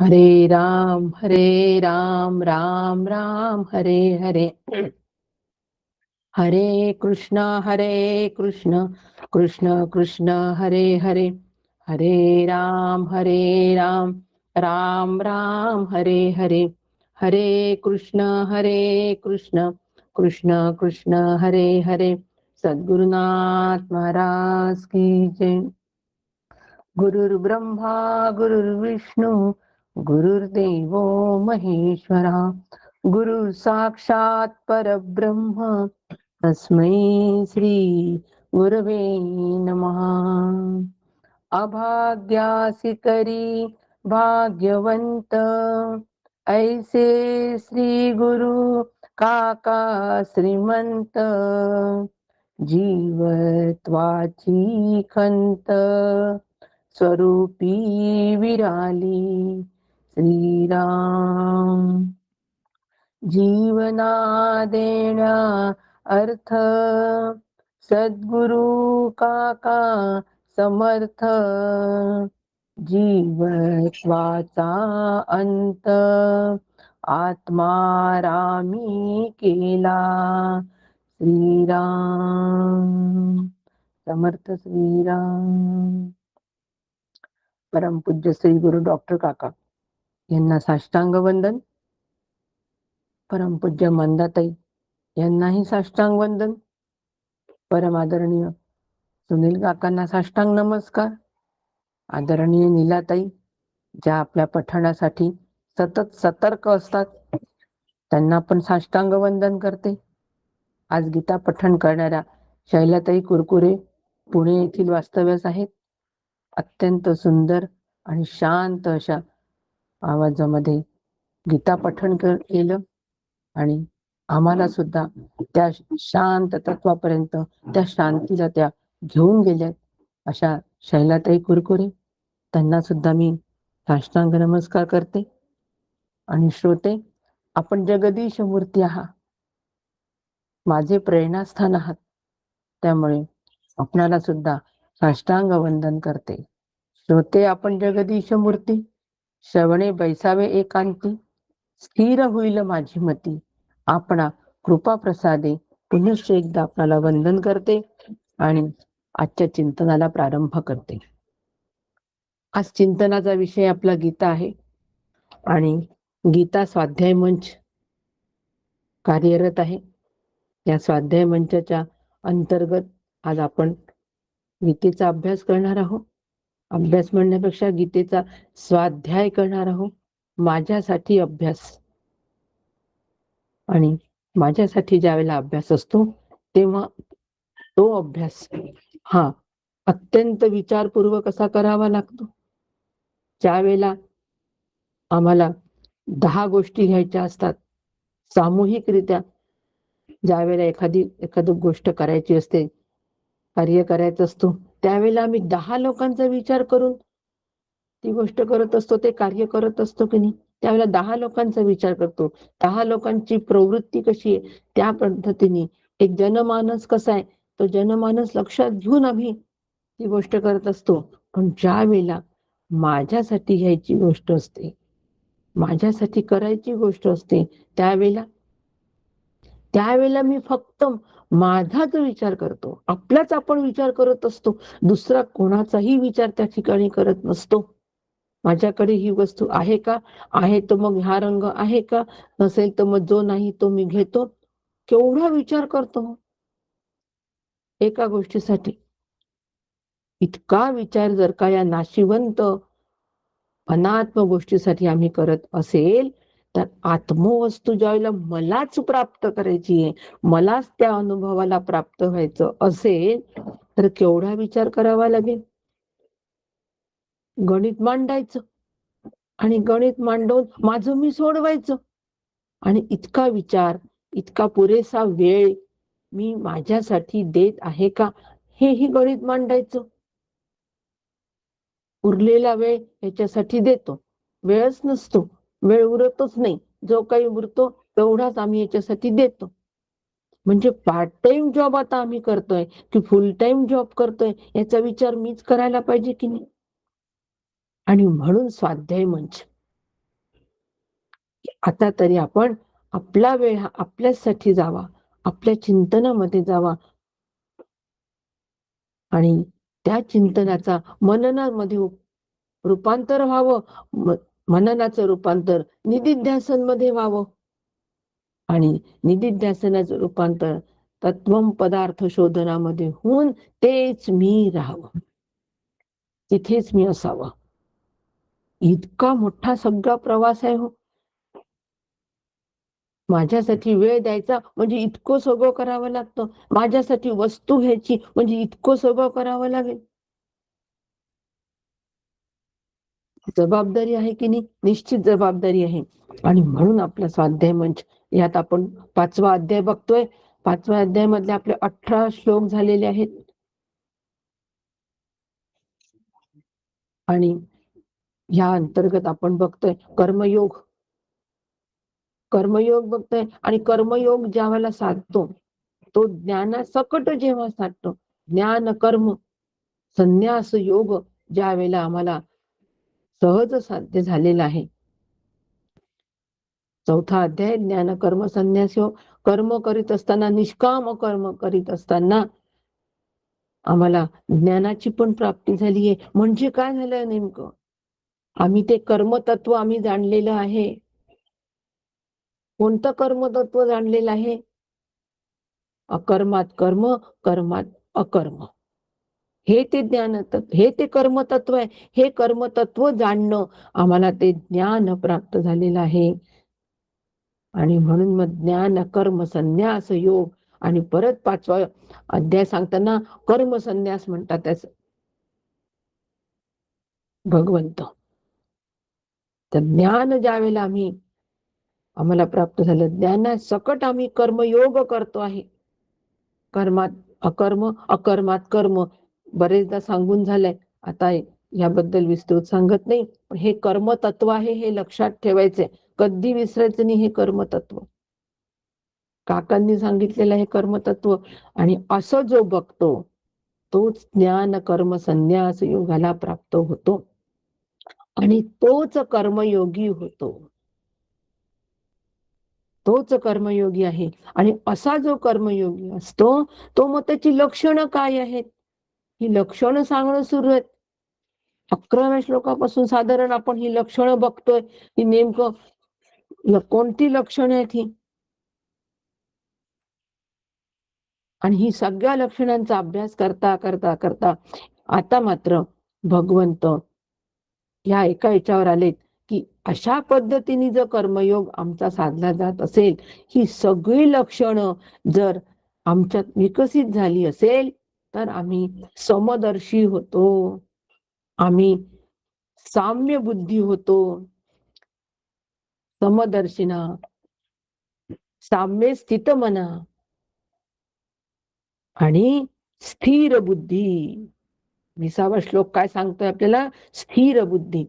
हरे राम राम राम हरे हरे. हरे कृष्ण कृष्ण कृष्ण हरे हरे. हरे राम राम राम हरे हरे. हरे कृष्ण कृष्ण कृष्ण हरे हरे. सद्गुरुनाथ महाराज की जय. गुरुर्ब्रह्मा गुरुर्विष्णू गुरुर्देवो महेश्वरा. गुरु साक्षात परब्रह्म तस्मै श्री गुरवे नमः. अभाग्यासी करी भाग्यवंत ऐसे श्री गुरु काका श्रीमंत. जीवत्वाची खंत स्वरूपी विराली श्रीराम. जीवना देण्या अर्थ सद्गुरु काका समर्थ. जीवत्वाचा अंत आत्मारामी केला श्रीराम. समर्थ श्रीराम. परमपूज्य श्री गुरु डॉक्टर काका यांना साष्टांग वंदन. परमपूज्य मंदाताई यांनाही साष्टांग वंदन. परमादरणीय सुनील काकांना साष्टांग नमस्कार. आदरणीय नीलाताई ज्या आपल्या पठणासाठी सतत सतर्क असतात त्यांना पण साष्टांग वंदन करते. आज गीता पठण करणाऱ्या शैलाताई कुरकुरे पुणे येथील वास्तव्यास आहेत. अत्यंत सुंदर आणि शांत अशा आवाजामध्ये गीता पठण केलं आणि आम्हाला सुद्धा त्या शांत तत्वापर्यंत त्या शांतीला त्या घेऊन गेल्यात. अशा शैलाताई कुरकुरे त्यांना सुद्धा मी साष्टांग नमस्कार करते. आणि श्रोते, आपण जगदीश मूर्ती आहात, माझे प्रेरणास्थान आहात, त्यामुळे आपणाला सुद्धा साष्टांग वंदन करते. श्रोते, आपण जगदीश मूर्ती, श्रवणे बैसावे एकांती, स्थिर होईल माझी मती, आपणा कृपा प्रसादे. पुनश्च एकदा आपल्याला वंदन करते आणि आजच्या चिंतनाला प्रारंभ करते. आज चिंतनाचा विषय आपला गीता आहे आणि गीता स्वाध्याय मंच कार्यरत आहे. या स्वाध्याय मंचाच्या अंतर्गत आज आपण गीतेचा अभ्यास करणार आहोत. अभ्यास म्हणण्यापेक्षा गीतेचा स्वाध्याय करणार आहोत. माझ्यासाठी अभ्यास. आणि माझ्यासाठी ज्यावेळेला अभ्यास असतो तेव्हा तो अभ्यास हा अत्यंत विचारपूर्वक कसा करावा लागतो. ज्यावेळेला आम्हाला 10 गोष्टी घ्यायच्या असतात सामूहिकरित्या, ज्यावेळेला एखादी गोष्ट करायची असते, कार्य करायचं असतो, त्यावेळेला आम्ही 10 लोकांचा विचार करून ती गोष्ट करत असतो, ते कार्य करत असतो की नाही. त्यावेळेला 10 लोकांचा विचार करतो, 10 लोकांची प्रवृत्ती कशी आहे त्या पद्धतीने एक जनमानस कसा आहे तो जनमानस लक्षात घेऊन आम्ही ती गोष्ट करत असतो. पण ज्या वेळेला माझ्यासाठी घ्यायची गोष्ट असते, माझ्यासाठी करायची गोष्ट असते, त्यावेळेला मी फक्त माझाच विचार करतो, आपलाच आपण विचार करत असतो, दुसरा कोणाचाही विचार त्या ठिकाणी करत नसतो. माझ्याकडे ही वस्तू आहे का, आहे तर मग हा रंग आहे का, नसेल तर मग जो नाही तो मी घेतो. केवढा विचार करतो एका गोष्टीसाठी. इतका विचार जर का या नाशिवंत अनात्म गोष्टीसाठी आम्ही करत असेल तर आत्मवस्तू ज्यावेळेला मलाच प्राप्त करायची आहे, मलाच त्या अनुभवाला प्राप्त व्हायचं असेल तर केवढा विचार करावा लागेल. गणित मांडायचं आणि गणित मांडून माझं मी सोडवायचं आणि इतका विचार, इतका पुरेसा वेळ मी माझ्यासाठी देत आहे का हेही गणित मांडायचं. उरलेला वेळ याच्यासाठी देतो, वेळच नसतो, वेळ उरतच नाही, जो काही उरतो तेवढाच आम्ही याच्यासाठी देतो. म्हणजे पार्ट टाइम जॉब आता आम्ही करतोय की फुल टाइम जॉब करतोय याचा विचार मीच करायला पाहिजे की नाही. आणि म्हणून स्वाध्याय मंच आता तरी आपण आपला वेळ हा आपल्यासाठी जावा, आपल्या चिंतनामध्ये जावा आणि त्या चिंतनाचा मननामध्ये रूपांतर व्हावं, मननाचं रूपांतर निदिध्यासनमध्ये व्हावं आणि निदिध्यासनाचं रूपांतर तत्वम पदार्थ शोधनामध्ये होऊन तेच मी राहावं, तिथेच मी असावं. इतका मोठा सगळा प्रवास आहे हो. माझ्यासाठी वेळ द्यायचा म्हणजे इतकं सगळं करावं लागतं, माझ्यासाठी वस्तू घ्यायची म्हणजे इतकं सगळं करावं लागेल. जबाबदारी आहे की नाही? निश्चित जबाबदारी आहे. आणि म्हणून आपला स्वाध्याय मंच यात आपण 5वा अध्याय बघतोय. 5व्या अध्यायामधले आपले 18 श्लोक झालेले आहेत. आणि या अंतर्गत आपण बघतोय कर्मयोग. कर्मयोग बघतोय आणि कर्मयोग ज्या वेळेला साधतो, तो ज्ञानासकट जेव्हा साधतो, ज्ञान कर्म संन्यास योग ज्या वेळेला आम्हाला सहज साध्य झालेला आहे. 4था अध्याय ज्ञान कर्म संन्यास योग. कर्म करीत असताना, निष्काम कर्म करीत असताना आम्हाला ज्ञानाची पण प्राप्ती झालीये. म्हणजे काय झालं नेमकं? आम्ही ते कर्मतत्व आम्ही जाणलेलं आहे. कोणतं कर्मतत्व जाणलेलं आहे? अकर्मात कर्म, कर्मात अकर्म. हे ते ज्ञानतत्व, हे ते कर्मतत्व आहे. हे कर्मतत्व जाणणं आम्हाला ते ज्ञान प्राप्त झालेलं आहे. आणि म्हणून मग ज्ञान कर्म संन्यास योग आणि परत 5वा अध्याय सांगताना कर्म संन्यास म्हणतात त्याच भगवंत. तर ज्ञान ज्या वेळेला आम्हाला प्राप्त झालं, ज्ञानासकट आम्ही कर्मयोग करतो आहे. कर्मात अकर्म, अकर्मात कर्म बरेचदा सांगून झालंय. आता याबद्दल विस्तृत सांगत नाही, पण हे कर्मतत्व आहे, हे लक्षात ठेवायचंय. कधी विसरायचं नाही हे कर्मतत्व. काकांनी सांगितलेलं हे कर्मतत्व. आणि असं जो बघतो तोच ज्ञान कर्म संन्यास योगाला प्राप्त होतो आणि तोच कर्मयोगी होतो. तोच कर्मयोगी आहे. आणि असा जो कर्मयोगी असतो, तो मग त्याची लक्षणं काय आहेत? ही लक्षणं सांगणं सुरू आहेत. 11व्या श्लोकापासून साधारण आपण ही लक्षणं बघतोय. ही नेमकं कोणती लक्षणं आहेत ही? आणि ही सगळ्या लक्षणांचा अभ्यास करता करता करता आता मात्र भगवंत या एका याच्यावर आलेत की अशा पद्धतीने जर कर्मयोग आमचा साधला जात असेल, ही सगळी लक्षणं जर आमच्यात विकसित झाली असेल, तर आम्ही समदर्शी होतो, आम्ही साम्य बुद्धी होतो. समदर्शिना साम्य स्थित मना आणि स्थिर बुद्धी. 20वा श्लोक काय सांगतोय आपल्याला? स्थिर बुद्धी.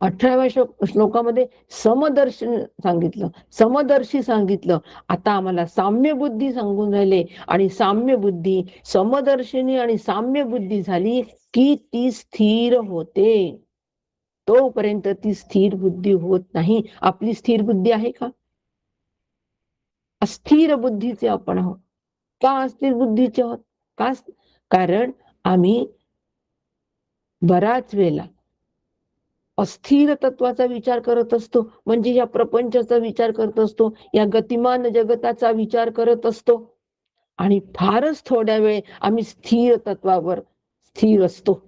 18व्या श्लोकामध्ये समदर्शन सांगितलं, समदर्शी सांगितलं. आता आम्हाला साम्य बुद्धी सांगून राहिले. आणि साम्य बुद्धी, समदर्शिनी आणि साम्य बुद्धी झाली की ती स्थिर होते. तोपर्यंत ती स्थिर बुद्धी होत नाही. आपली स्थिर बुद्धी आहे का? अस्थिर बुद्धीचे आपण आहोत. का अस्थिर बुद्धीचे आहोत? का? कारण आम्ही बराच वेळेला अस्थिर तत्वाचा विचार करत असतो. म्हणजे या प्रपंचाचा विचार करत असतो, या गतिमान जगताचा विचार करत असतो. आणि फारच थोड्या वेळ आम्ही स्थिर तत्वावर स्थिर असतो.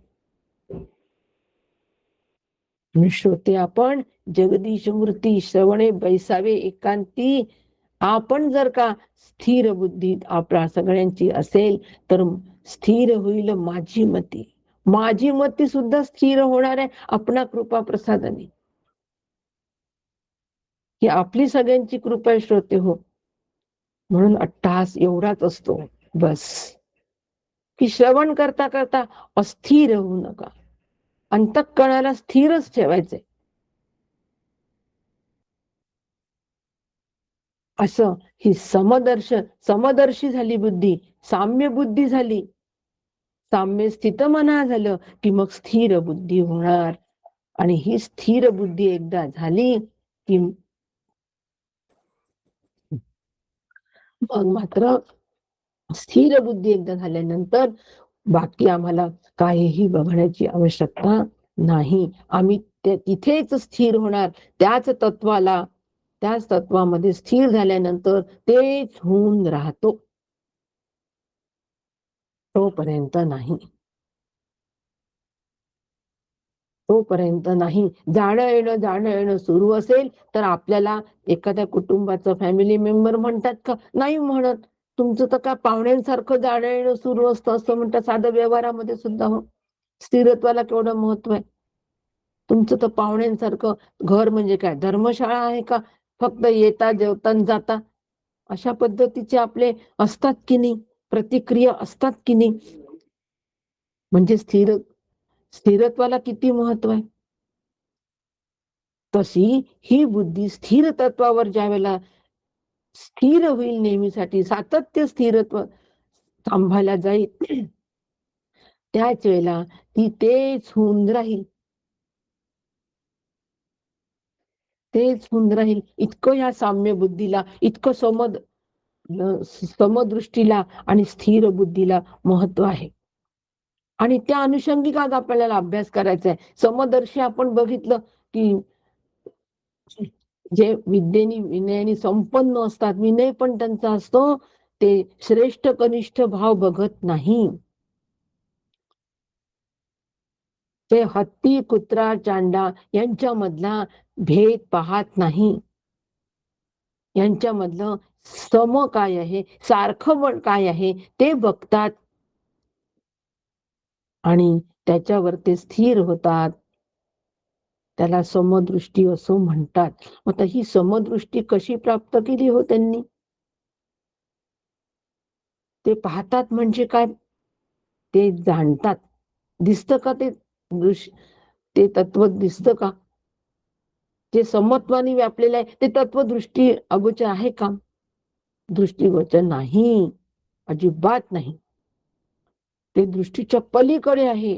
श्रोते आपण जगदीश मूर्ती श्रवणे बैसावे एकांती. आपण जर का स्थिर बुद्धीत आपल्या सगळ्यांची असेल तर स्थिर होईल माझी मती. माझी मती सुद्धा स्थिर होणार आहे आपणा कृपा प्रसादाने. ही आपली सगळ्यांची कृपा श्रोते हो. म्हणून अट्टहास एवढाच असतो बस, की श्रवण करता करता अस्थिर होऊ नका. अंतःकरणाला स्थिरच ठेवायचे. असं ही समदर्शी झाली बुद्धी, साम्य बुद्धी झाली, साम्य स्थित मना झालं की मग स्थिर बुद्धी होणार. आणि ही स्थिर बुद्धी एकदा झाली की मग मात्र स्थिर बुद्धी एकदा झाल्यानंतर बाकी आम्हाला काहीही बघण्याची आवश्यकता नाही. आम्ही तिथेच स्थिर होणार, त्याच तत्वाला, त्याच तत्वामध्ये स्थिर झाल्यानंतर तेच होऊन राहतो. तोपर्यंत नाही. तोपर्यंत नाही. जाणं येणं सुरू असेल तर आपल्याला एखाद्या कुटुंबाचं फॅमिली मेंबर म्हणतात का? नाही म्हणत. तुमचं तर काय पाहुण्यांसारखं जाणं येणं सुरू असतं असं म्हणतात. साधं व्यवहारामध्ये सुद्धा हो. स्थिरत्वाला केवढं महत्व आहे. तुमचं तर पाहुण्यांसारखं घर म्हणजे काय धर्मशाळा आहे का? फक्त येता, जेवता अन् जाता. अशा पद्धतीचे आपले असतात की नाही? प्रतिक्रिया असतात की नाही? म्हणजे स्थिरत्वाला किती महत्व आहे. तशी ही बुद्धी स्थिर तत्वावर ज्यावेळेला स्थिर होईल नेहमीसाठी, सातत्य स्थिरत्व सांभाळल्या जाईल त्याच वेळेला ती तेच होऊन राहील. तेच होऊन राहील. इतकं या साम्य बुद्धीला, इतकं समदृष्टीला आणि स्थिर बुद्धीला महत्व आहे. आणि त्या अनुषंगिक आपल्याला अभ्यास करायचा आहे. समदर्शी आपण बघितलं की जे विनयाने संपन्न असतात, विनय पण त्यांचा असतो, ते श्रेष्ठ कनिष्ठ भाव बघत नाही. ते हत्ती, कुत्रा, चांडा यांच्यामधला भेद पाहत नाही. यांच्यामधलं सम काय आहे, सारखं काय आहे ते बघतात. आणि त्याच्यावर ते स्थिर होतात. त्याला समदृष्टी असं म्हणतात. आता ही समदृष्टी कशी प्राप्त केली हो त्यांनी? ते पाहतात म्हणजे काय? ते जाणतात. दिसतं का ते ते तत्व दिसतं का? जे समत्वाने व्यापलेलं आहे ते तत्वदृष्टी अगोचर आहे का? दृष्टिगोचर नाही. अजिबात नाही. ते दृष्टीच्या पलीकडे आहे.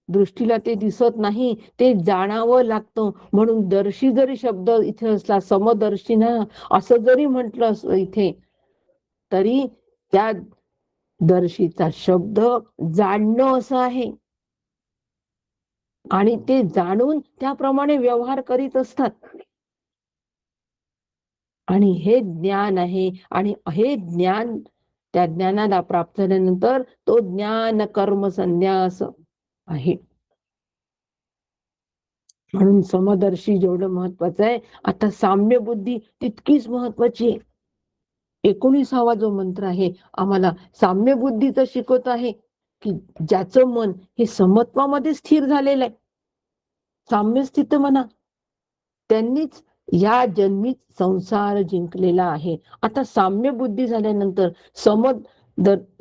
दृष्टीला ते दिसत नाही, ते जाणावं लागतं. म्हणून दर्शी जरी शब्द इथे असला, समदर्शी ना असं जरी म्हटलं असलं इथे, तरी त्या दर्शीचा शब्द जाणणं असं आहे. आणि ते जाणून त्याप्रमाणे व्यवहार करीत असतात. आणि हे ज्ञान आहे. आणि हे ज्ञान, त्या ज्ञानाला प्राप्त झाल्यानंतर तो ज्ञान कर्म संन्यास आहे. म्हणून समदर्शी जेवढं महत्वाचं आहे, आता साम्य बुद्धी तितकीच महत्वाची आहे. 19वा जो मंत्र आहे आम्हाला साम्य बुद्धीचं शिकवत आहे, की ज्याचं मन हे समत्वामध्ये स्थिर झालेलं आहे, साम्य स्थित म्हणा, त्यांनीच या जन्मीच संसार जिंकलेला आहे. आता साम्य बुद्धी झाल्यानंतर,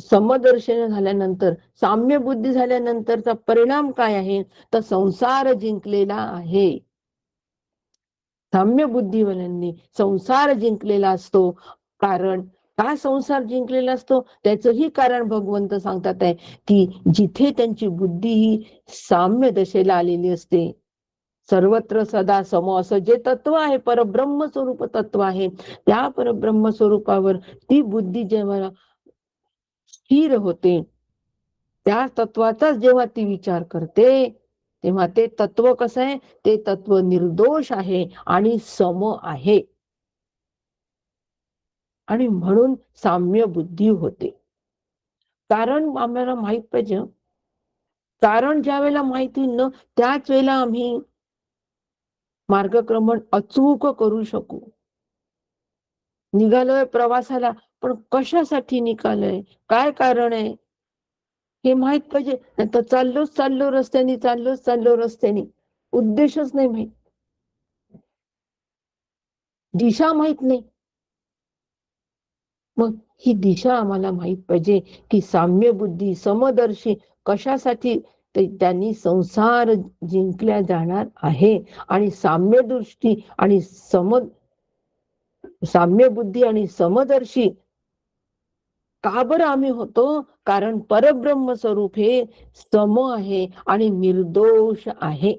समदर्शन झाल्यानंतर, साम्य बुद्धी झाल्यानंतरचा परिणाम काय आहे? तर संसार जिंकलेला आहे. साम्य बुद्धीवाल्यांनी संसार जिंकलेला असतो. कारण का संसार जिंकलेला असतो? त्याचंही कारण भगवंत सांगतात आहे, की जिथे त्यांची बुद्धी ही साम्य दशेला आलेली असते, सर्वत्र सदा सम असं जे तत्व आहे, परब्रह्म स्वरूप तत्व आहे, त्या परब्रह्म स्वरूपावर ती बुद्धी जेव्हा स्थिर होते, त्या तत्वाचाच जेव्हा ती विचार करते, तेव्हा ते तत्व कसं आहे? ते तत्व निर्दोष आहे आणि सम आहे. आणि म्हणून साम्य बुद्धी होते. कारण आम्हाला माहित पाहिजे. कारण ज्या वेळेला माहिती न त्याच वेळेला आम्ही मार्गक्रमण अचूक करू शकू. निघालोय प्रवासाला, पण कशासाठी निघालोय? काय कारण आहे? हे माहित पाहिजे. नाहीतर चाललो रस्त्याने. उद्देशच नाही माहित. दिशा माहित नाही. मग ही दिशा आम्हाला माहित पाहिजे, की साम्य बुद्धी, समदर्शी कशासाठी? त्यांनी संसार जिंकल्या जाणार आहे. आणि साम्य दृष्टी आणि साम्य बुद्धी आणि समदर्शी का बरं आम्ही होतो? कारण परब्रह्म स्वरूप हे सम आहे आणि निर्दोष आहे.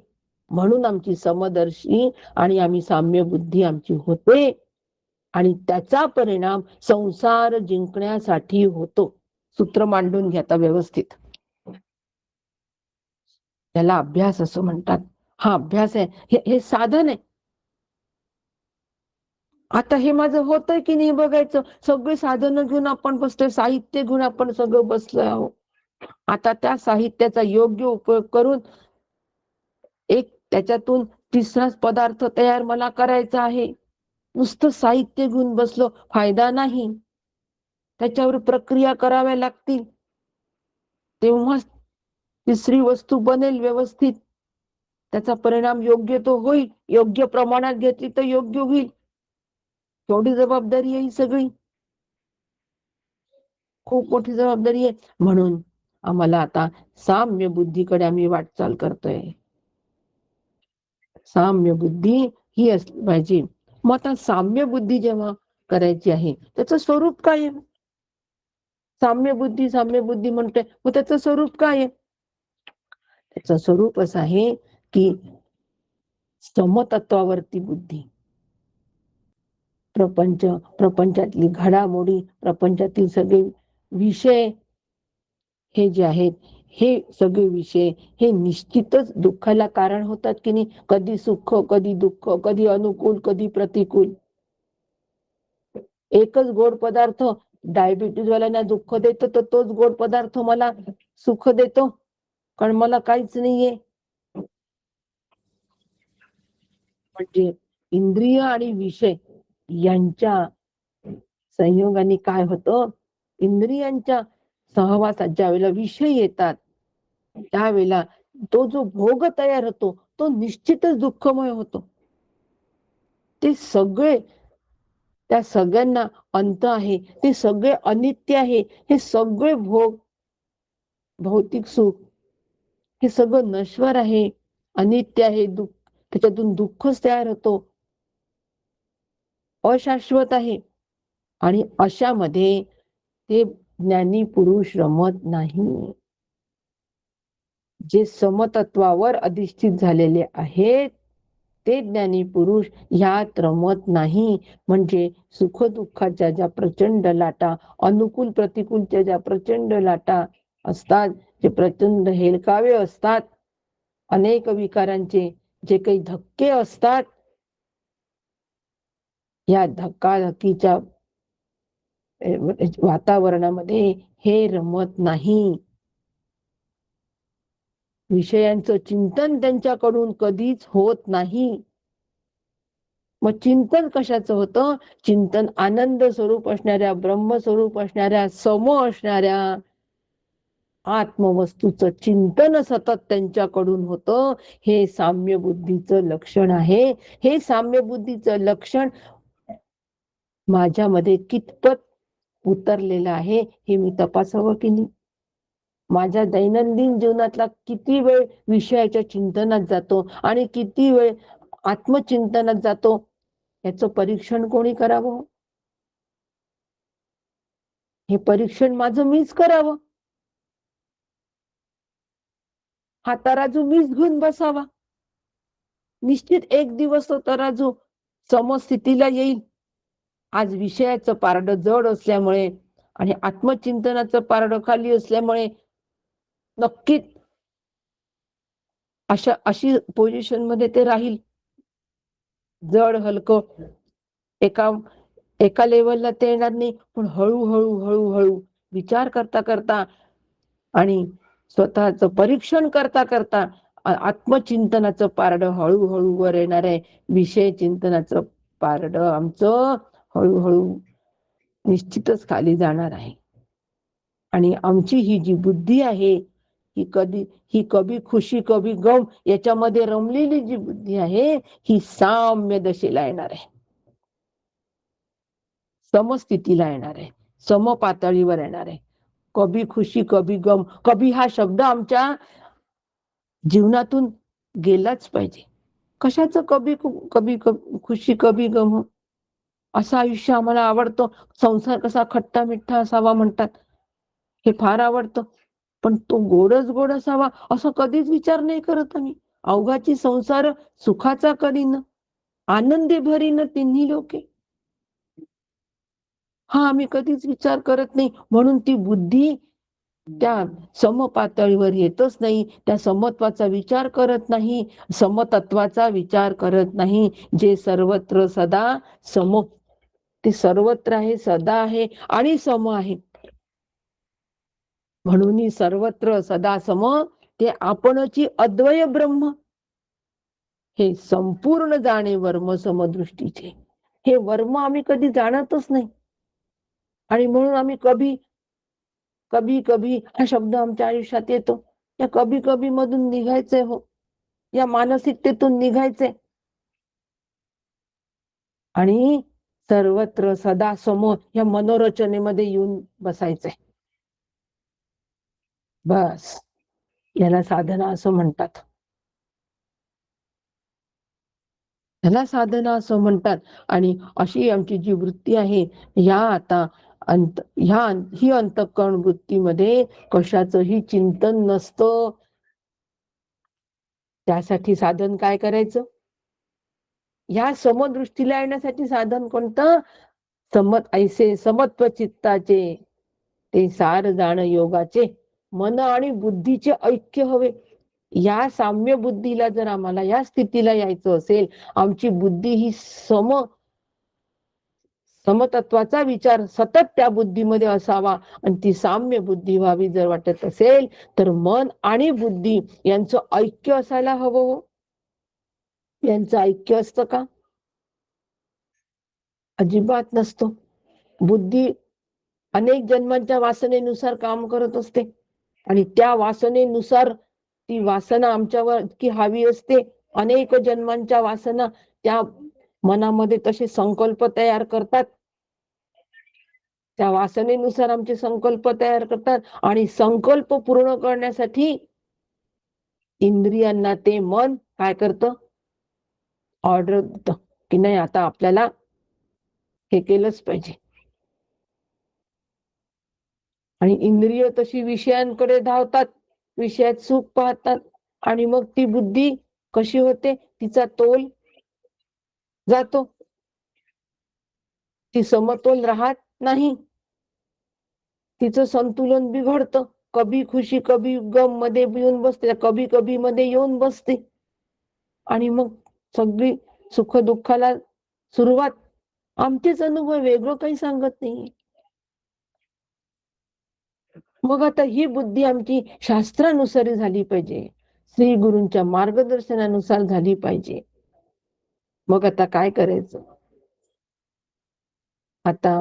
म्हणून आमची समदर्शी आणि आम्ही साम्य बुद्धी आमची होते आणि त्याचा परिणाम संसार जिंकण्यासाठी होतो. सूत्र मांडून घ्या आता व्यवस्थित. त्याला अभ्यास असं म्हणतात. हा अभ्यास आहे, हे साधन आहे. आता हे माझं होतंय की नाही बघायचं. सगळे साधनं घेऊन आपण बसतोय, साहित्य घेऊन आपण सगळं बसलोय आहोत. आता त्या साहित्याचा योग्य उपयोग करून एक त्याच्यातून तिसराच पदार्थ तयार मला करायचा आहे. नुसतं साहित्य घेऊन बसलो फायदा नाही. त्याच्यावर प्रक्रिया कराव्या लागतील, तेव्हा तिसरी वस्तू बनेल व्यवस्थित. त्याचा परिणाम योग्य तो होईल. योग्य प्रमाणात घेतली तर योग्य होईल. तेवढी जबाबदारी आहे ही सगळी. खूप मोठी जबाबदारी आहे. म्हणून आम्हाला आता साम्य बुद्धीकडे आम्ही वाटचाल करतोय. साम्य बुद्धी ही असली पाहिजे. मग आता साम्य बुद्धी जेव्हा करायची आहे त्याचं स्वरूप काय आहे? साम्य बुद्धी म्हणतोय, मग त्याचं स्वरूप काय आहे? त्याचं स्वरूप असं आहे की समतत्वावरती बुद्धी. प्रपंचातली घडामोडी, प्रपंचातील सगळे विषय हे जे आहेत, हे सगळे विषय हे निश्चितच दुःखाला कारण होतात की नाही. कधी सुख, कधी दुःख, कधी अनुकूल, कधी प्रतिकूल. एकच गोड पदार्थ डायबिटीज वाल्यांना दुःख देतो, तर तोच गोड पदार्थ मला सुख देतो, कारण मला काहीच नाहीये. म्हणजे इंद्रिय आणि विषय यांच्या संयोगाने काय होतं, इंद्रियांच्या सहवासात ज्या वेळेला विषय येतात त्यावेळेला तो जो भोग तयार होतो तो निश्चितच दुःखमय होतो. ते सगळे, त्या सगळ्यांना अंत आहे, ते सगळे अनित्य आहे. हे सगळे भोग, भौतिक सुख हे सगळं नश्वर आहे, अनित्य आहे. त्याच्यातून दुःखच तयार होतो, अशाश्वत आहे. आणि अशामध्ये ते ज्ञानी पुरुष रमत नाही. जे समतत्वावर अधिष्ठित झालेले आहेत ते ज्ञानी पुरुष ह्यात रमत नाही. म्हणजे सुख दुःखाच्या ज्या प्रचंड लाटा, अनुकूल प्रतिकूलच्या ज्या प्रचंड लाटा असतात, जे प्रचंड हेलकावे असतात, अनेक विकारांचे जे काही धक्के असतात, या धक्काधक्कीच्या वातावरणामध्ये हे रमत नाही. विषयांचं चिंतन त्यांच्याकडून कधीच होत नाही. मग चिंतन कशाचं होतं? चिंतन आनंद स्वरूप असणाऱ्या, ब्रह्मस्वरूप असणाऱ्या, सम असणाऱ्या आत्मवस्तूचं चिंतन सतत त्यांच्याकडून होतं. हे साम्य बुद्धीचं लक्षण आहे. हे साम्य बुद्धीचं लक्षण माझ्यामध्ये कितपत उतरलेलं आहे हे मी तपासावं की नाही. माझ्या दैनंदिन जीवनातला किती वेळ विषयाच्या चिंतनात जातो आणि किती वेळ आत्मचिंतनात जातो, याचं परीक्षण कोणी करावं? हे परीक्षण माझं मीच करावं. हा तराजू मीच घेऊन बसावा. निश्चित एक दिवस तो तराजू समस्थितीला येईल. आज विषयाचं पारड जड असल्यामुळे आणि आत्मचिंतनाचं पारड खाली असल्यामुळे नक्कीच अशी पोझिशन मध्ये ते राहील. जड हलकं एका लेवलला ते येणार नाही, पण हळूहळू हळूहळू विचार करता करता आणि स्वतःचं परीक्षण करता करता आत्मचिंतनाचं पारड हळूहळू वर येणार आहे. विषय चिंतनाचं पारड आमचं हळूहळू निश्चितच खाली जाणार आहे. आणि आमची ही जी बुद्धी आहे ही कभी खुशी कभी गम याच्यामध्ये रमलेली जी बुद्धी आहे ही साम्य दशेला येणार आहे, समस्थितीला येणार आहे, सम पातळीवर येणार आहे. कभी खुशी कभी गम, कभी हा शब्द आमच्या जीवनातून गेलाच पाहिजे. कशाचं कभी खुशी कभी गम? असं आयुष्य आम्हाला आवडतं. संसार कसा खट्टा मिठ्ठा असावा म्हणतात, हे फार आवडतं. पण तो गोडच गोड असावा असं कधीच विचार नाही करत आम्ही. अवघाची संसार सुखाचा करीन, आनंदे भरीन तिन्ही लोके. हा आम्ही कधीच विचार करत नाही, म्हणून ती बुद्धी त्या समपातळीवर येतच नाही, त्या समत्वाचा विचार करत नाही, समतत्वाचा विचार करत नाही. जे सर्वत्र सदा सम, ते सर्वत्र आहे, सदा आहे आणि सम आहे. म्हणून सर्वत्र सदा सम ते आपणची अद्वय ब्रह्म, हे संपूर्ण जाणे वर्म समदृष्टीचे. हे वर्म आम्ही कधी जाणतच नाही, आणि म्हणून आम्ही कभी कभी हा शब्द आमच्या आयुष्यात येतो. या कभी कभी मधून निघायचंय हो, या मानसिकतेतून निघायचंय आणि सर्वत्र सदा सम या मनोरचनेमध्ये येऊन बसायचंय. बस याला साधना असं म्हणतात. ह्याला साधना असं म्हणतात. आणि अशी आमची जी वृत्ती आहे, ह्या आता ही अंतःकरण वृत्तीमध्ये कशाचंही चिंतन नसतं. त्यासाठी साधन काय करायचं? ह्या समदृष्टीला येण्यासाठी साधन कोणतं? ऐसे समत्व चित्ताचे ते सार जाण योगाचे, मन आणि बुद्धीचे ऐक्य हवे. या साम्य बुद्धीला जर आम्हाला या स्थितीला यायचं असेल, आमची बुद्धी ही समतत्वाचा विचार सतत त्या बुद्धीमध्ये असावा आणि ती साम्य बुद्धी व्हावी जर वाटत असेल, तर मन आणि बुद्धी यांचं ऐक्य असायला हवं. यांचं ऐक्य असतं का? अजिबात नसतो. बुद्धी अनेक जन्मांच्या वासनेनुसार काम करत असते, आणि त्या वासनेनुसार ती वासना आमच्यावर इतकी हावी असते. अनेक जन्मांच्या वासना त्या मनामध्ये तसे संकल्प तयार करतात, त्या वासनेनुसार आमचे संकल्प तयार करतात, आणि संकल्प पूर्ण करण्यासाठी इंद्रियांना ते मन काय करतं? ऑर्डर देतं की नाही, आता आपल्याला हे केलंच पाहिजे. आणि इंद्रिय तशी विषयांकडे धावतात, विषयात सुख पाहतात, आणि मग ती बुद्धी कशी होते? तिचा तोल जातो, ती समतोल राहत नाही, तिचं संतुलन बिघडतं. कभी खुशी कभी गम मध्ये येऊन बसते, कभी कभी मध्ये येऊन बसते, आणि मग सगळी सुख दुःखाला सुरुवात. आमचेच अनुभव, वेगळं काही सांगत नाही. मग आता ही बुद्धी आमची शास्त्रानुसारी झाली पाहिजे, श्री गुरूंच्या मार्गदर्शनानुसार झाली पाहिजे. मग आता काय करायचं? आता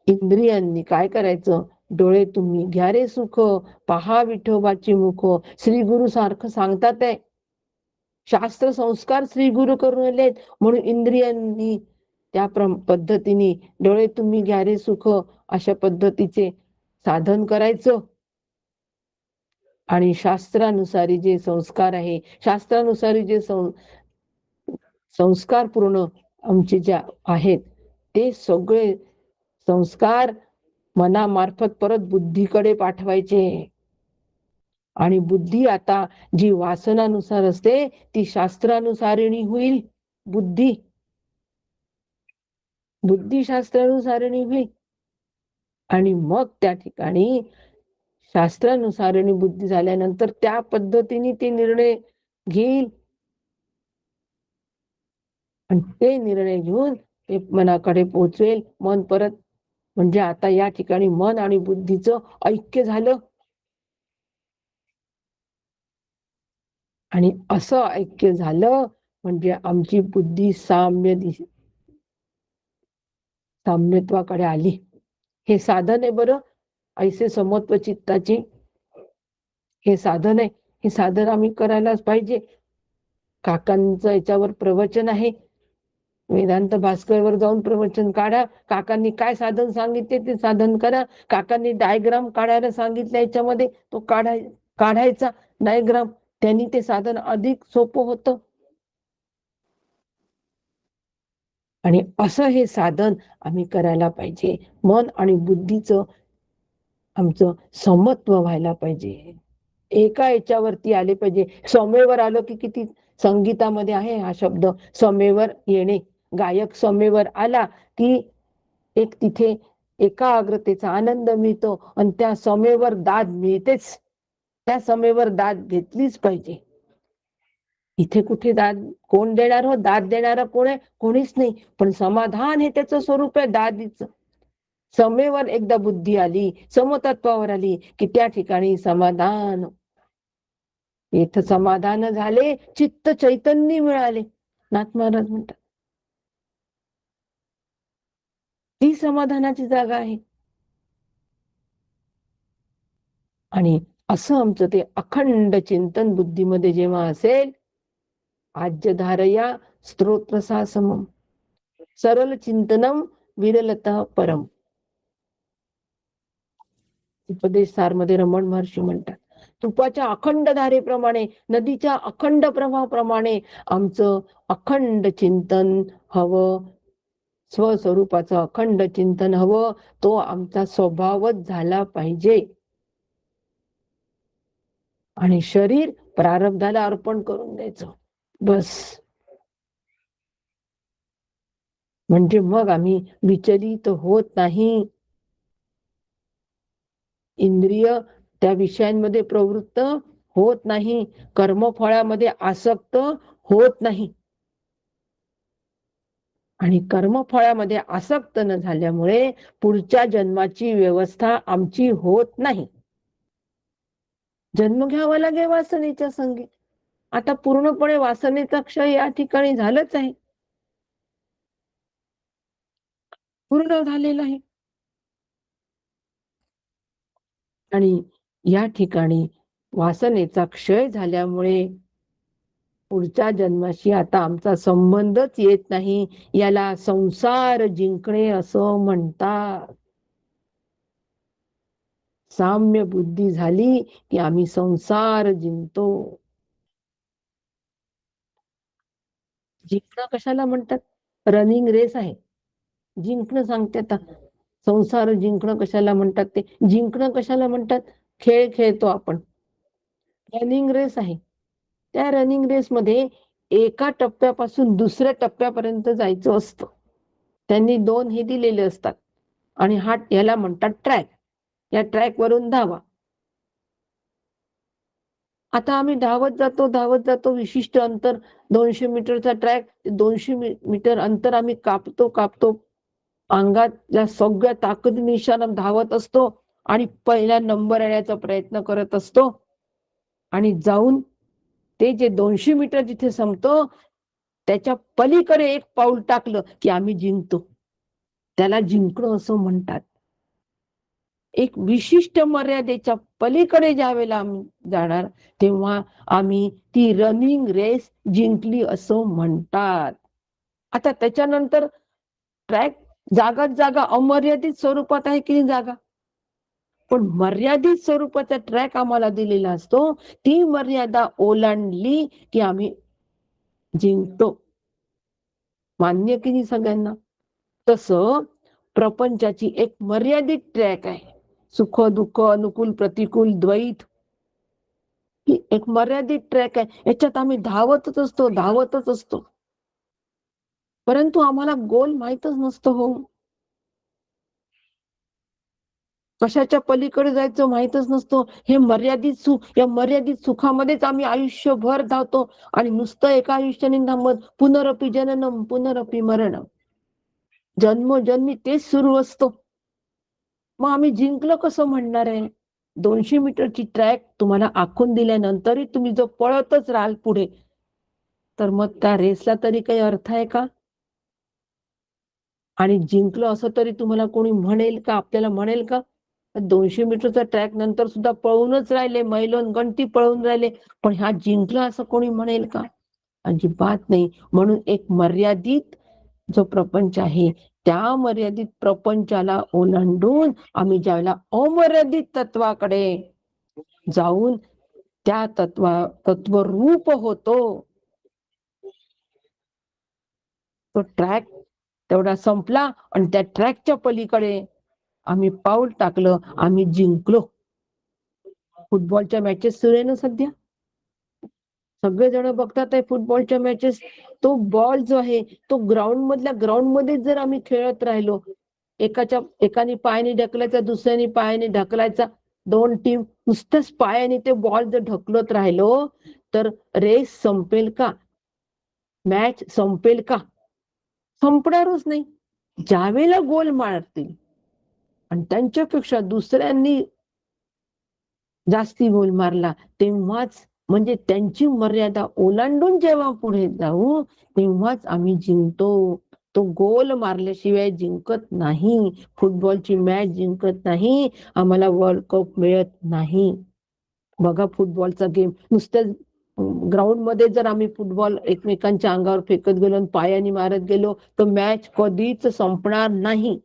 इंद्रियांनी काय करायचं? डोळे तुम्ही घ्या रे सुख, पहा विठोबाची मुख. श्री गुरु सारखं सांगतात आहे, शास्त्र संस्कार श्री गुरु करून आलेत, म्हणून इंद्रियांनी त्या पद्धतीने डोळे तुम्ही घ्या रे सुख अशा पद्धतीचे साधन करायचं. आणि शास्त्रानुसारी जे संस्कार आहे, शास्त्रानुसारी जे संस्कार पूर्ण आमचे जे आहेत, ते सगळे संस्कार मनामार्फत परत बुद्धीकडे पाठवायचे. आणि बुद्धी आता जी वासनानुसार असते, ती शास्त्रानुसारिणी होईल. बुद्धी शास्त्रानुसारिणी होईल, आणि मग त्या ठिकाणी शास्त्रानुसारिणी बुद्धी झाल्यानंतर त्या पद्धतीने ते निर्णय घेईल, आणि ते निर्णय घेऊन ते मनाकडे पोहोचवेल. मन परत, म्हणजे आता या ठिकाणी मन आणि बुद्धीचं ऐक्य झालं, आणि असं ऐक्य झालं म्हणजे आमची बुद्धी साम्यत्वाकडे आली. हे साधन आहे बरं, ऐसे समत्व चित्ताचे हे साधन आहे. हे साधन आम्ही करायलाच पाहिजे. काकांचं याच्यावर प्रवचन आहे, वेदांत भास्करवर जाऊन प्रवचन काढा. काकांनी काय साधन सांगितले ते साधन करा. काकांनी डायग्राम काढायला सांगितलं, याच्यामध्ये तो काढायचा डायग्राम, त्यांनी ते साधन अधिक सोपं होतं. आणि असं हे साधन आम्ही करायला पाहिजे. मन आणि बुद्धीचं आमचं समत्व व्हायला पाहिजे, एका याच्यावरती आले पाहिजे. सौम्यवर आलो की किती संगीतामध्ये आहे हा शब्द, समेवर येणे. गायक समेवर आला की एक तिथे एकाग्रतेचा आनंद मिळतो आणि त्या समेवर दाद मिळतेच. त्या समेवर दाद घेतलीच पाहिजे. इथे कुठे दाद कोण देणार हो? दाद देणारा कोण आहे? कोणीच नाही. पण समाधान हे त्याचं स्वरूप आहे दादीचं. समेवर एकदा बुद्धी आली, समतत्वावर आली की त्या ठिकाणी समाधान. इथं समाधान झाले, चित्त चैतन्य मिळाले. नाथ महाराज म्हणतात ती समाधानाची जागा आहे. आणि असं आमचं ते अखंड चिंतन बुद्धीमध्ये जेव्हा असेल, आज्यधारया स्तोत्रसा समम सरल चिंतनम विरलता परम. उपदेश सार मध्ये रमण महर्षी म्हणतात, तुपाच्या अखंड धारेप्रमाणे, नदीच्या अखंड प्रवाहाप्रमाणे आमचं अखंड चिंतन हवं. स्वस्वरूपाचं अखंड चिंतन हवं. तो आमचा स्वभावच झाला पाहिजे. आणि शरीर प्रारब्धाला अर्पण करून द्यायचं बस. म्हणजे मग आम्ही विचलित होत नाही. इंद्रिय त्या विषयांमध्ये प्रवृत्त होत नाही, कर्मफळामध्ये आसक्त होत नाही. आणि कर्मफळामध्ये आसक्त न झाल्यामुळे पुढच्या जन्माची व्यवस्था आमची होत नाही. जन्म घ्यावा लागे वासनेच्या संगी. आता पूर्णपणे वासनेचा क्षय या ठिकाणी झालंच आहे, पूर्ण झालेलं आहे. आणि या ठिकाणी वासनेचा क्षय झाल्यामुळे पुढच्या जन्माशी आता आमचा संबंधच येत नाही. याला संसार जिंकणे असं म्हणतात. साम्य बुद्धी झाली की आम्ही संसार जिंकतो. जिंकणं कशाला म्हणतात? रनिंग रेस आहे. जिंकणं सांगते आता. संसार जिंकणं कशाला म्हणतात? ते जिंकणं कशाला म्हणतात? खेळ खेळतो आपण, रनिंग रेस आहे. त्या रनिंग रेस मध्ये एका टप्प्यापासून दुसऱ्या टप्प्यापर्यंत जायचं असतं. त्यांनी 2 हे दिलेले असतात आणि याला म्हणतात ट्रॅक. या ट्रॅक वरून धावा. आता आम्ही धावत जातो विशिष्ट अंतर, 200 मीटरचा ट्रॅक, 200 मीटर अंतर आम्ही कापतो. अंगातल्या सगळ्या ताकदीनिशाने धावत असतो आणि पहिला नंबर येण्याचा प्रयत्न करत असतो. आणि जाऊन ते जे 200 मीटर जिथे संपतो त्याच्या पलीकडे एक पाऊल टाकलं की आम्ही जिंकतो. त्याला जिंकणं असं म्हणतात. एक विशिष्ट मर्यादेच्या पलीकडे ज्या वेळेला आम्ही जाणार तेव्हा आम्ही ती रनिंग रेस जिंकली असं म्हणतात. आता त्याच्यानंतर ट्रॅक जागा अमर्यादित स्वरूपात आहे की जागा, पण मर्यादित स्वरूपाचा ट्रॅक आम्हाला दिलेला असतो. ती मर्यादा ओलांडली की आम्ही जिंकतो. मान्य की नाही सगळ्यांना? तसं प्रपंचाची एक मर्यादित ट्रॅक आहे. सुख दुःख अनुकूल प्रतिकूल द्वैत ही एक मर्यादित ट्रॅक आहे. याच्यात आम्ही धावतच असतो. परंतु आम्हाला गोल माहीतच नसतो हो. कशाच्या पलीकडे जायचं माहीतच नसतो. हे मर्यादित सुख, या मर्यादित सुखामध्येच आम्ही आयुष्यभर धावतो आणि नुसतं एका आयुष्याने थांबत. पुनरपि जननम पुनरपि मरणम, जन्मोजन्मी तेच सुरू असतो. मग आम्ही जिंकलं कसं म्हणणार आहे? 200 मीटरची ट्रॅक तुम्हाला आखून दिल्यानंतरही तुम्ही जर पळतच राहाल पुढे, तर मग त्या रेसला तरी काही अर्थ आहे का? आणि जिंकलं असं तरी तुम्हाला कोणी म्हणेल का? आपल्याला म्हणेल का? 200 मीटरचा ट्रॅक नंतर सुद्धा पळूनच राहिले, मैलोन गणती पळून राहिले, पण ह्या जिंकला असं कोणी म्हणेल का? अजिबात नाही. म्हणून एक मर्यादित जो प्रपंच आहे त्या मर्यादित प्रपंचाला ओलांडून आम्ही ज्यावेळेला अमर्यादित तत्वाकडे जाऊन त्या तत्वरूप होतो, तो ट्रॅक तेवढा संपला आणि त्या ट्रॅकच्या पलीकडे आम्ही पाऊल टाकलं, आम्ही जिंकलो. फुटबॉलच्या मॅचेस सुरू आहे ना सध्या. सगळेजण बघतात आहे फुटबॉलच्या मॅचेस. तो बॉल जो आहे तो ग्राउंड मध्ये जर आम्ही खेळत राहिलो, एकाने पायाने ढकलायचा, दुसऱ्याने पायाने ढकलायचा, दोन टीम नुसत्याच पायाने ते बॉल जर ढकलत राहिलो तर रेस संपेल का? मॅच संपेल का? संपणारच नाही. ज्यावेळेला गोल मारतील आणि त्यांच्यापेक्षा दुसऱ्यांनी जास्ती गोल मारला तेव्हाच, म्हणजे त्यांची मर्यादा ओलांडून जेव्हा पुढे जाऊ तेव्हाच आम्ही जिंकतो. तो गोल मारल्याशिवाय जिंकत नाही. फुटबॉलची मॅच जिंकत नाही. आम्हाला वर्ल्ड कप मिळत नाही. बघा फुटबॉलचा गेम, नुसतं ग्राउंड मध्ये जर आम्ही फुटबॉल एकमेकांच्या अंगावर फेकत गेलो आणि पायाने मारत गेलो तर मॅच कधीच संपणार नाही.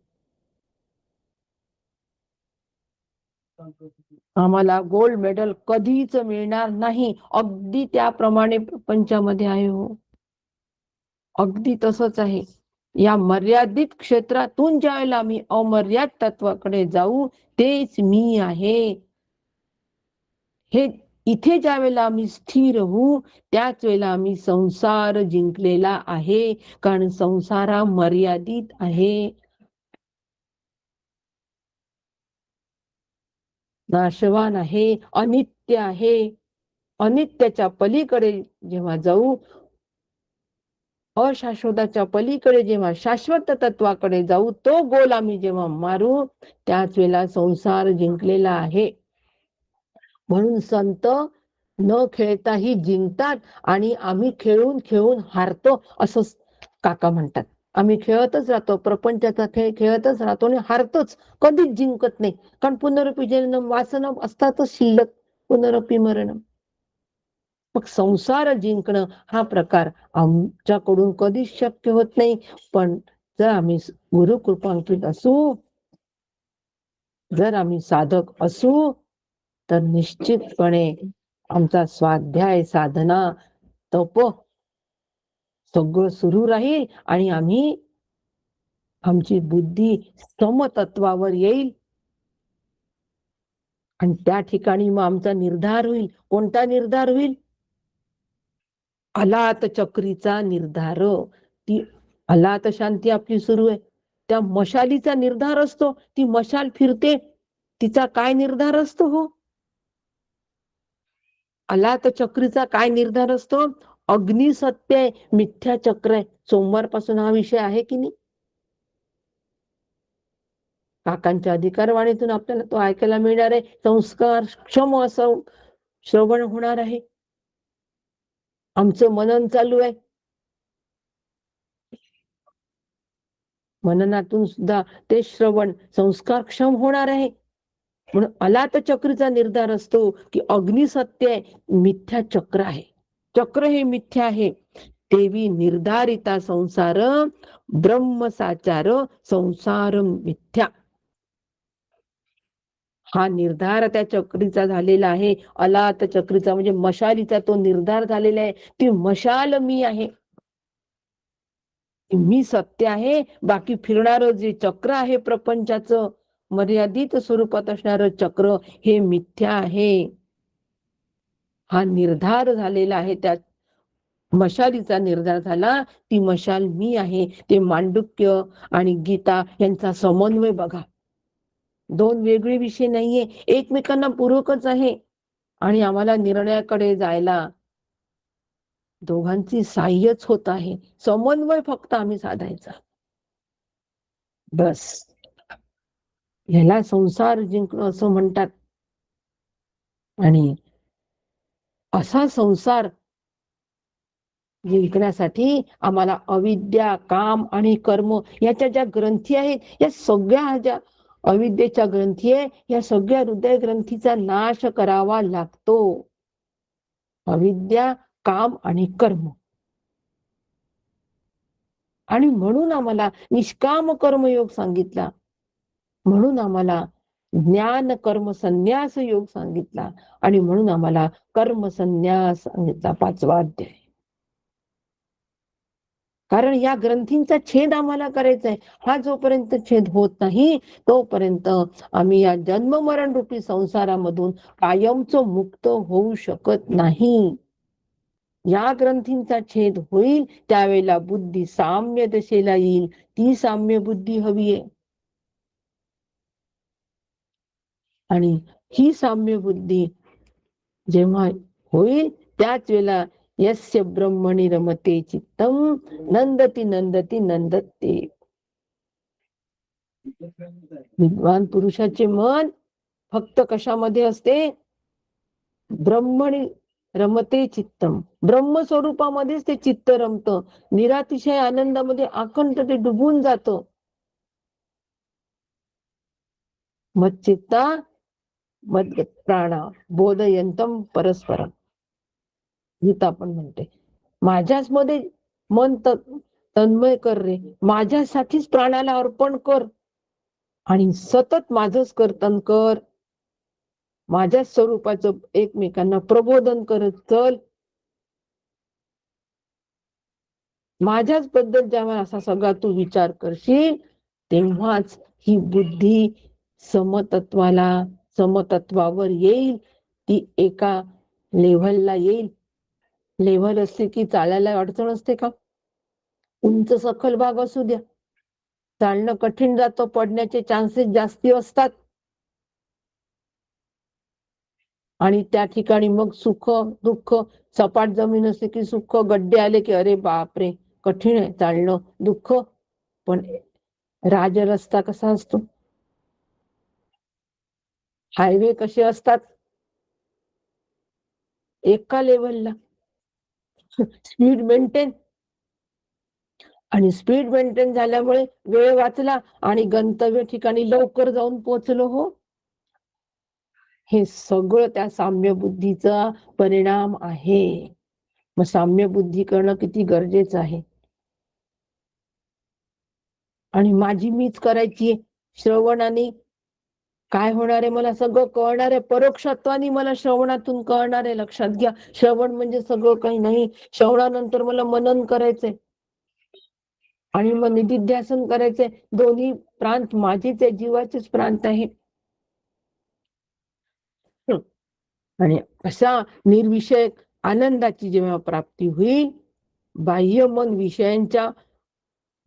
आम्हाला गोल्ड मेडल कधीच मिळणार नाही. अगदी त्याप्रमाणे प्रपंचामध्ये आहे हो. अगदी तसंच आहे. या मर्यादित क्षेत्रातून ज्यावेळेला आम्ही अमर्याद तत्वाकडे जाऊ तेच मी आहे हे इथे ज्या वेळेला आम्ही स्थिर होऊ त्याच वेळेला आम्ही संसार जिंकलेला आहे. कारण संसार मर्यादित आहे, नाशवान आहे, अनित्य आहे. अनित्याच्या पलीकडे जेव्हा जाऊ, अशाश्वताच्या पलीकडे जेव्हा शाश्वत तत्वाकडे जाऊ, तो गोल आम्ही जेव्हा मारू त्याच वेळेला संसार जिंकलेला आहे. म्हणून संत न खेळताही जिंकतात आणि आम्ही खेळून खेळून हारतो असं काका म्हणतात. आम्ही खेळतच राहतो, प्रपंचाचा खेळ खेळतच राहतो आणि हारतोच, कधीच जिंकत नाही. कारण पुनरपी जन्म वासना असतातच शिल्लक, पुनरपी मरण. मग संसार जिंकणं हा प्रकार आमच्याकडून कधीच शक्य होत नाही. पण जर आम्ही गुरुकृपांकित असू, जर आम्ही साधक असू तर निश्चितपणे आमचा स्वाध्याय, साधना, तप सगळं सुरू राहील आणि आमची बुद्धी समतत्वावर येईल आणि त्या ठिकाणी मग आमचा निर्धार होईल. कोणता निर्धार होईल? अलात चक्रीचा निर्धार. ती अलात शांती आपली सुरू आहे, त्या मशालीचा निर्धार असतो. ती मशाल फिरते, तिचा काय निर्धार असतो हो? अलात चक्रीचा काय निर्धार असतो? अग्नी सत्य आहे, मिथ्या चक्र आहे. सोमवारपासून हा विषय आहे की नाही? काकांच्या अधिकारवाणीतून आपल्याला तो ऐकायला मिळणार आहे. संस्कार क्षम असं श्रवण होणार आहे. आमचं मनन चालू आहे, मननातून सुद्धा ते श्रवण संस्कारक्षम होणार आहे. म्हणून अलात चक्रीचा निर्धार असतो की अग्नी सत्य आहे, मिथ्या चक्र आहे. चक्र हे मिथ्या आहे. देवी निर्धारिता संसार ब्रह्म साचार संसार मिथ्या. हा निर्धार त्या चक्रीचा झालेला आहे. अलात चक्रीचा म्हणजे मशालीचा तो निर्धार झालेला आहे. ती मशाल मी आहे, मी सत्य आहे. बाकी फिरणार जे चक्र आहे प्रपंचाचं मर्यादित स्वरूपात असणार चक्र हे मिथ्या आहे. हा निर्धार झालेला आहे, त्या मशालीचा निर्धार झाला. ती मशाल मी आहे. ते मांडुक्य आणि गीता यांचा समन्वय बघा, दोन वेगळे विषय नाहीये, एकमेकांना पूरकच आहे. आणि आम्हाला निर्णयाकडे जायला दोघांची साह्यच होत आहे. समन्वय फक्त आम्ही साधायचा बस. ह्याला संसार जिंकणं असं म्हणतात. आणि असा संसार जिंकण्यासाठी आम्हाला अविद्या, काम आणि कर्म याच्या ज्या ग्रंथी आहेत, या सगळ्या ज्या अविद्येच्या ग्रंथी आहे, या सगळ्या हृदय ग्रंथीचा नाश करावा लागतो. अविद्या, काम आणि कर्म. आणि म्हणून आम्हाला निष्काम कर्मयोग सांगितला, म्हणून आम्हाला ज्ञान कर्म संन्यास योग सांगितला, आणि म्हणून आम्हाला कर्म संन्यास सांगितला 5वा अध्याय. कारण या ग्रंथींचा छेद आम्हाला करायचा आहे. हा जोपर्यंत छेद होत नाही तोपर्यंत आम्ही या जन्म मरण रूपी संसारामधून कायमच मुक्त होऊ शकत नाही. या ग्रंथींचा छेद होईल त्यावेळेला बुद्धी साम्य दशेला येईल. ती साम्य बुद्धी हवी आहे. आणि ही साम्य बुद्धी जेव्हा होईल त्याच वेळेला यस्य ब्रह्मणी रमते चित्तम नंदती नंदती नंदते. विद्वान पुरुषाचे मन फक्त कशामध्ये असते? ब्रह्मणी रमते चित्तम. ब्रह्मस्वरूपामध्येच ते चित्त रमतं. निरातिशय आनंदामध्ये आकंठ ते डुबून जातं. मच्चित्ता मद प्राणा बोधयंतम परस्परम. गीता पण म्हणते माझ्याच मध्ये मन तन्मय कर रे, माझ्यासाठीच प्राणाला अर्पण कर आणि सतत माझंच कीर्तन कर, माझ्या स्वरूपाचं एकमेकांना प्रबोधन करत चल. माझ्याच बद्दल जेव्हा असा सगळा तू विचार करशील तेव्हाच ही बुद्धी समतत्वावर येईल. ती एका लेव्हलला येईल. लेव्हल असते की चालायला अडचण असते का? उंच सखल भाग असू द्या, चालणं कठीण जातं, पडण्याचे चान्सेस जास्ती असतात. आणि त्या ठिकाणी मग सुख दुःख, सपाट जमीन असते की सुख, गड्डे आले की अरे बापरे कठीण आहे चालणं, दुःख. पण राजरस्ता कसा असतो, हायवे कसे असतात, एका लेवलला स्पीड मेंटेन. आणि स्पीड मेंटेन झाल्यामुळे वेळ वाचला आणि गंतव्य ठिकाणी लवकर जाऊन पोहोचलो. हो, हे सगळं त्या साम्य बुद्धीचा परिणाम आहे. मग साम्य बुद्धी करणं किती गरजेचं आहे. आणि माझी मीच करायची. श्रवणाने काय होणार आहे, मला सगळं कळणार आहे. परोक्षत्वाने मला श्रवणातून कळणार आहे. लक्षात घ्या, श्रवण म्हणजे सगळं काही नाही. श्रवणानंतर मला मनन करायचंय आणि मग निधिध्यासन करायचंय. दोन्ही प्रांत माझेच आहे, जीवाचेच प्रांत आहे. आणि अशा निर्विषय आनंदाची जेव्हा प्राप्ती होईल, बाह्य मन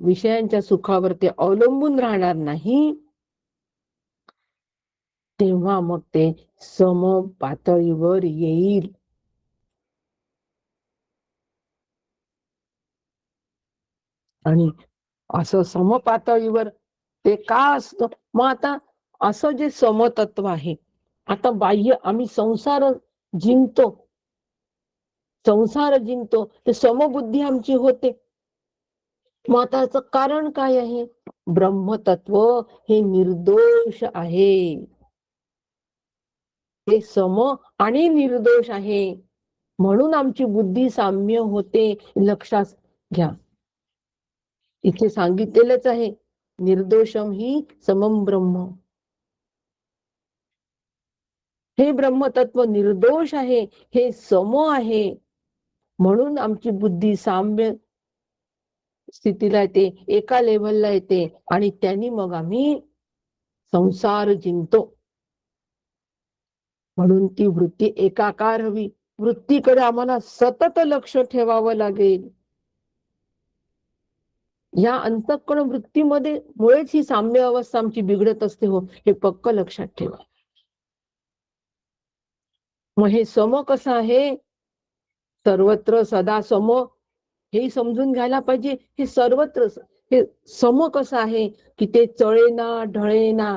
विषयांच्या सुखावर ते अवलंबून राहणार नाही, तेव्हा मग ते सम पातळीवर येईल. आणि असं समपातळीवर ते का असतं? मग आता असं जे समतत्व आहे, आता बाह्य आम्ही संसार जिंकतो ते समबुद्धी आमची होते. मग आता याचं कारण काय आहे? ब्रह्मतत्व हे निर्दोष आहे, ते सम आणि निर्दोष आहे. म्हणून आमची बुद्धी साम्य होते. लक्षात घ्या, इथे सांगितलेलंच आहे, निर्दोषम ही समम ब्रह्म. हे ब्रह्मतत्व निर्दोष आहे, हे सम आहे. म्हणून आमची बुद्धी साम्य स्थितीला येते, एका लेव्हलला येते आणि त्यांनी मग आम्ही संसार जिंकतो. म्हणून ती वृत्ती एकाकार हवी. वृत्तीकडे आम्हाला सतत लक्ष ठेवावं लागेल. या अंतःकरण वृत्तीमध्ये मुळेच ही साम्य अवस्था आमची बिघडत असते. हो, हे पक्क लक्षात ठेवा. मग हे सम कसं आहे? सर्वत्र सदा सम, हे समजून घ्यायला पाहिजे. हे सर्वत्र हे सम कसं आहे की ते चळेना ढळेना.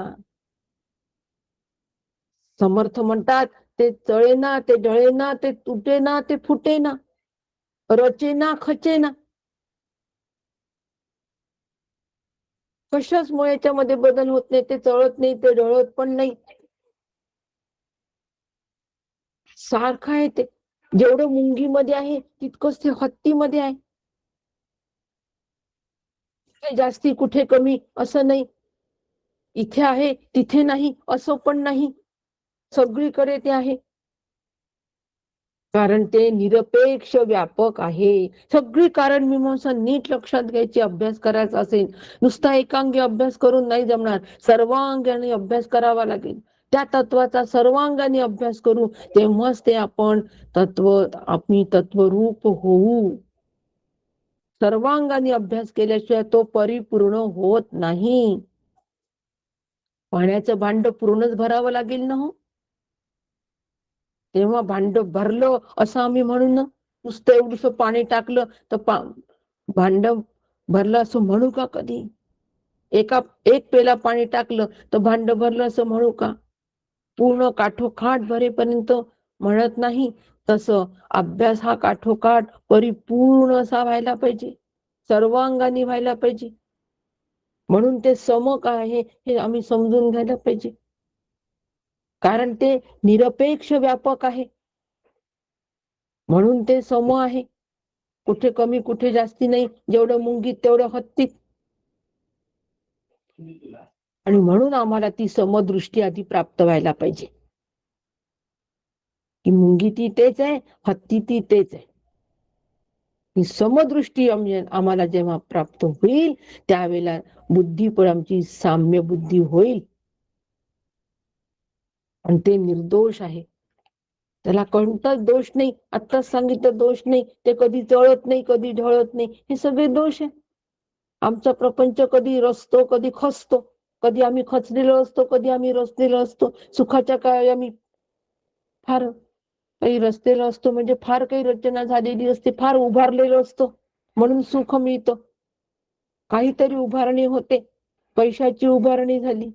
समर्थ म्हणतात ते चळेना, ते ढळेना, ते तुटेना, ते फुटेना, रचेना खचेना. कशाच मुळे याच्यामध्ये बदल होत नाही. ते चळत नाही, ते ढळत पण नाही, सारखं आहे. ते जेवढं मुंगीमध्ये आहे तितकंच ते हत्तीमध्ये आहे. जास्ती कुठे कमी असं नाही, इथे आहे तिथे नाही असं पण नाही, सगळीकडे ते आहे. कारण ते निरपेक्ष व्यापक आहे. सगळी कारण मीमांसा नीट लक्षात घ्यायची, अभ्यास करायचा असेल. नुसता एकांगी अभ्यास करून नाही जमणार, सर्वांगीण अभ्यास करावा लागेल. त्या तत्वाचा सर्वांगाने अभ्यास करू, तेव्हाच ते आपण तत्वरूप होऊ. सर्वांगाने अभ्यास केल्याशिवाय तो परिपूर्ण होत नाही. पाण्याचं भांड पूर्णच भरावं लागेल ना हो. तेव्हा भांड भरलं असं आम्ही म्हणू ना. नुसतं एवढंसं पाणी टाकलं तर भांड भरलं असं म्हणू का कधी? एक पेला पाणी टाकलं तर भांड भरलं असं म्हणू का? पूर्ण काठोकाठ भरेपर्यंत म्हणत नाही. तसं अभ्यास हा काठोकाठ परिपूर्ण असा व्हायला पाहिजे, सर्वांगाने व्हायला पाहिजे. म्हणून ते सम काय आहे हे आम्ही समजून घ्यायला पाहिजे, कारण ते निरपेक्ष व्यापक आहे. म्हणून ते सम आहे, कुठे कमी कुठे जास्ती नाही, जेवढं मुंगीत तेवढं हत्तीत. आणि म्हणून आम्हाला ती समदृष्टी आधी प्राप्त व्हायला पाहिजे की मुंगीती तेच आहे, हत्तीती तेच आहे. ही समदृष्टी आम्हाला जेव्हा प्राप्त होईल त्यावेळेला बुद्धी पण आमची साम्य बुद्धी होईल आणि ते निर्दोष आहे. त्याला कोणताच दोष नाही. आत्ताच सांगितलं दोष नाही. ते कधी जळत नाही, कधी ढळत नाही, हे सगळे दोष आहे. आमचा प्रपंच कधी रचतो, कधी खचतो. कधी आम्ही खचलेलो असतो, कधी आम्ही रचलेलो असतो. सुखाच्या काळी आम्ही फार काही रचलेलो असतो, म्हणजे फार काही रचना झालेली असते, फार उभारलेलो असतो, म्हणून सुख मिळतं. काहीतरी उभारणी होते, पैशाची उभारणी झाली,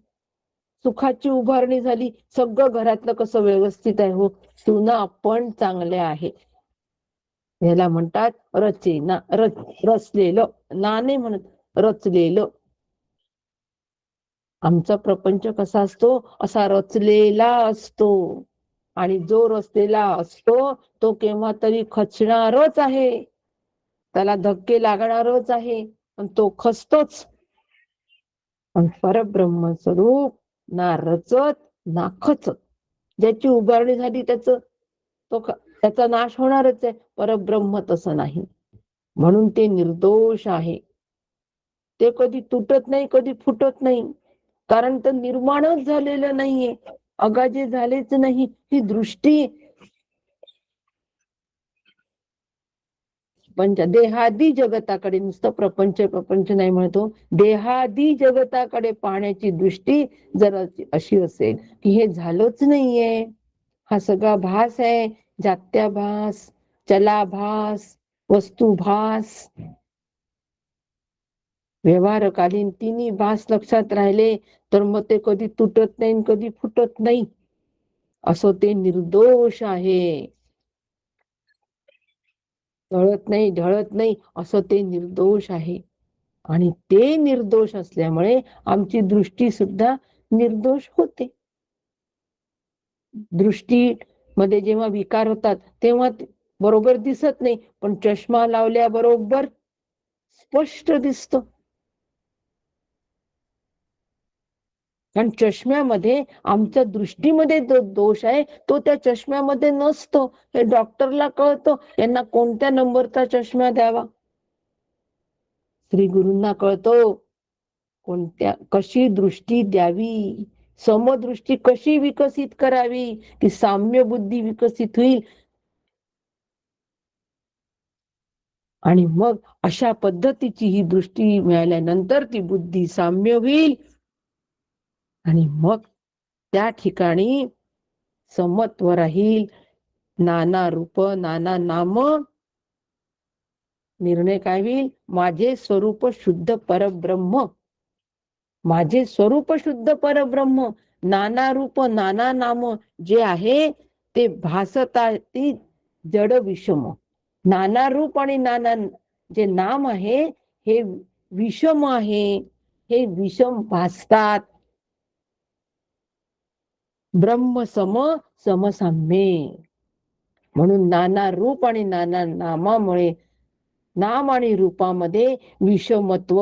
सुखाची उभारणी झाली, सगळं घरातलं कसं व्यवस्थित आहे हो, सुना आपण चांगले आहे. याला म्हणतात रचेना, रचलेलं. ना नाही म्हणत, रचलेलं. आमचा प्रपंच कसा असतो, असा रचलेला असतो. आणि जो रचलेला असतो तो केव्हा तरी खचणारच आहे, त्याला धक्के लागणारच आहे, पण तो खचतोच. पण परब्रह्म स्वरूप ना रचत ना खचत. ज्याची उभारणी झाली त्याचा नाश होणारच आहे. परब्रह्म तसं नाही, म्हणून ते निर्दोष आहे. ते कधी तुटत नाही, कधी फुटत नाही, कारण ते निर्माणच झालेलं नाहीये, अगाजे झालेच नाही. ही दृष्टी देहादी जगताकडे, नुसतं प्रपंच नाही म्हणतो, देहादी जगताकडे पाहण्याची दृष्टी जर अशी असेल की हे झालंच नाहीये, हा सगळा भास आहे, जात्याभास, चलाभास, वस्तुभास, व्यवहारकालीन तिन्ही भास लक्षात राहिले तर मग ते कधी तुटत नाही, कधी फुटत नाही, असं ते निर्दोष आहे. ढळत नाही, ढळत नाही, असं ते निर्दोष आहे. आणि ते निर्दोष असल्यामुळे आमची दृष्टी सुद्धा निर्दोष होते. दृष्टी मध्ये जेव्हा विकार होतात तेव्हा बरोबर दिसत नाही, पण चष्मा लावल्याबरोबर स्पष्ट दिसत. कारण चष्म्यामध्ये आमच्या दृष्टीमध्ये जो दोष आहे तो त्या चष्म्यामध्ये नसतो. हे डॉक्टरला कळतं यांना कोणत्या नंबरचा चष्मा द्यावा, श्री गुरूंना कळतो कशी दृष्टी द्यावी, समदृष्टी कशी विकसित करावी की साम्य बुद्धी विकसित होईल. आणि मग अशा पद्धतीची ही दृष्टी मिळाल्यानंतर ती बुद्धी साम्य होईल आणि मग त्या ठिकाणी समत्व राहील. नाना रूप नाना नाम, निर्णय काय होईल, माझे स्वरूप शुद्ध परब्रह्म, माझे स्वरूप शुद्ध परब्रह्म. नाना रूप नाना नाम जे आहे ते भासताती जड विषम. नाना रूप आणि नाना जे नाम आहे हे विषम आहे, हे विषम भासतात. ब्रह्म सम समसाम्ये. म्हणून नाना रूप आणि नाना नामामुळे नाम आणि रूपामध्ये विषमत्व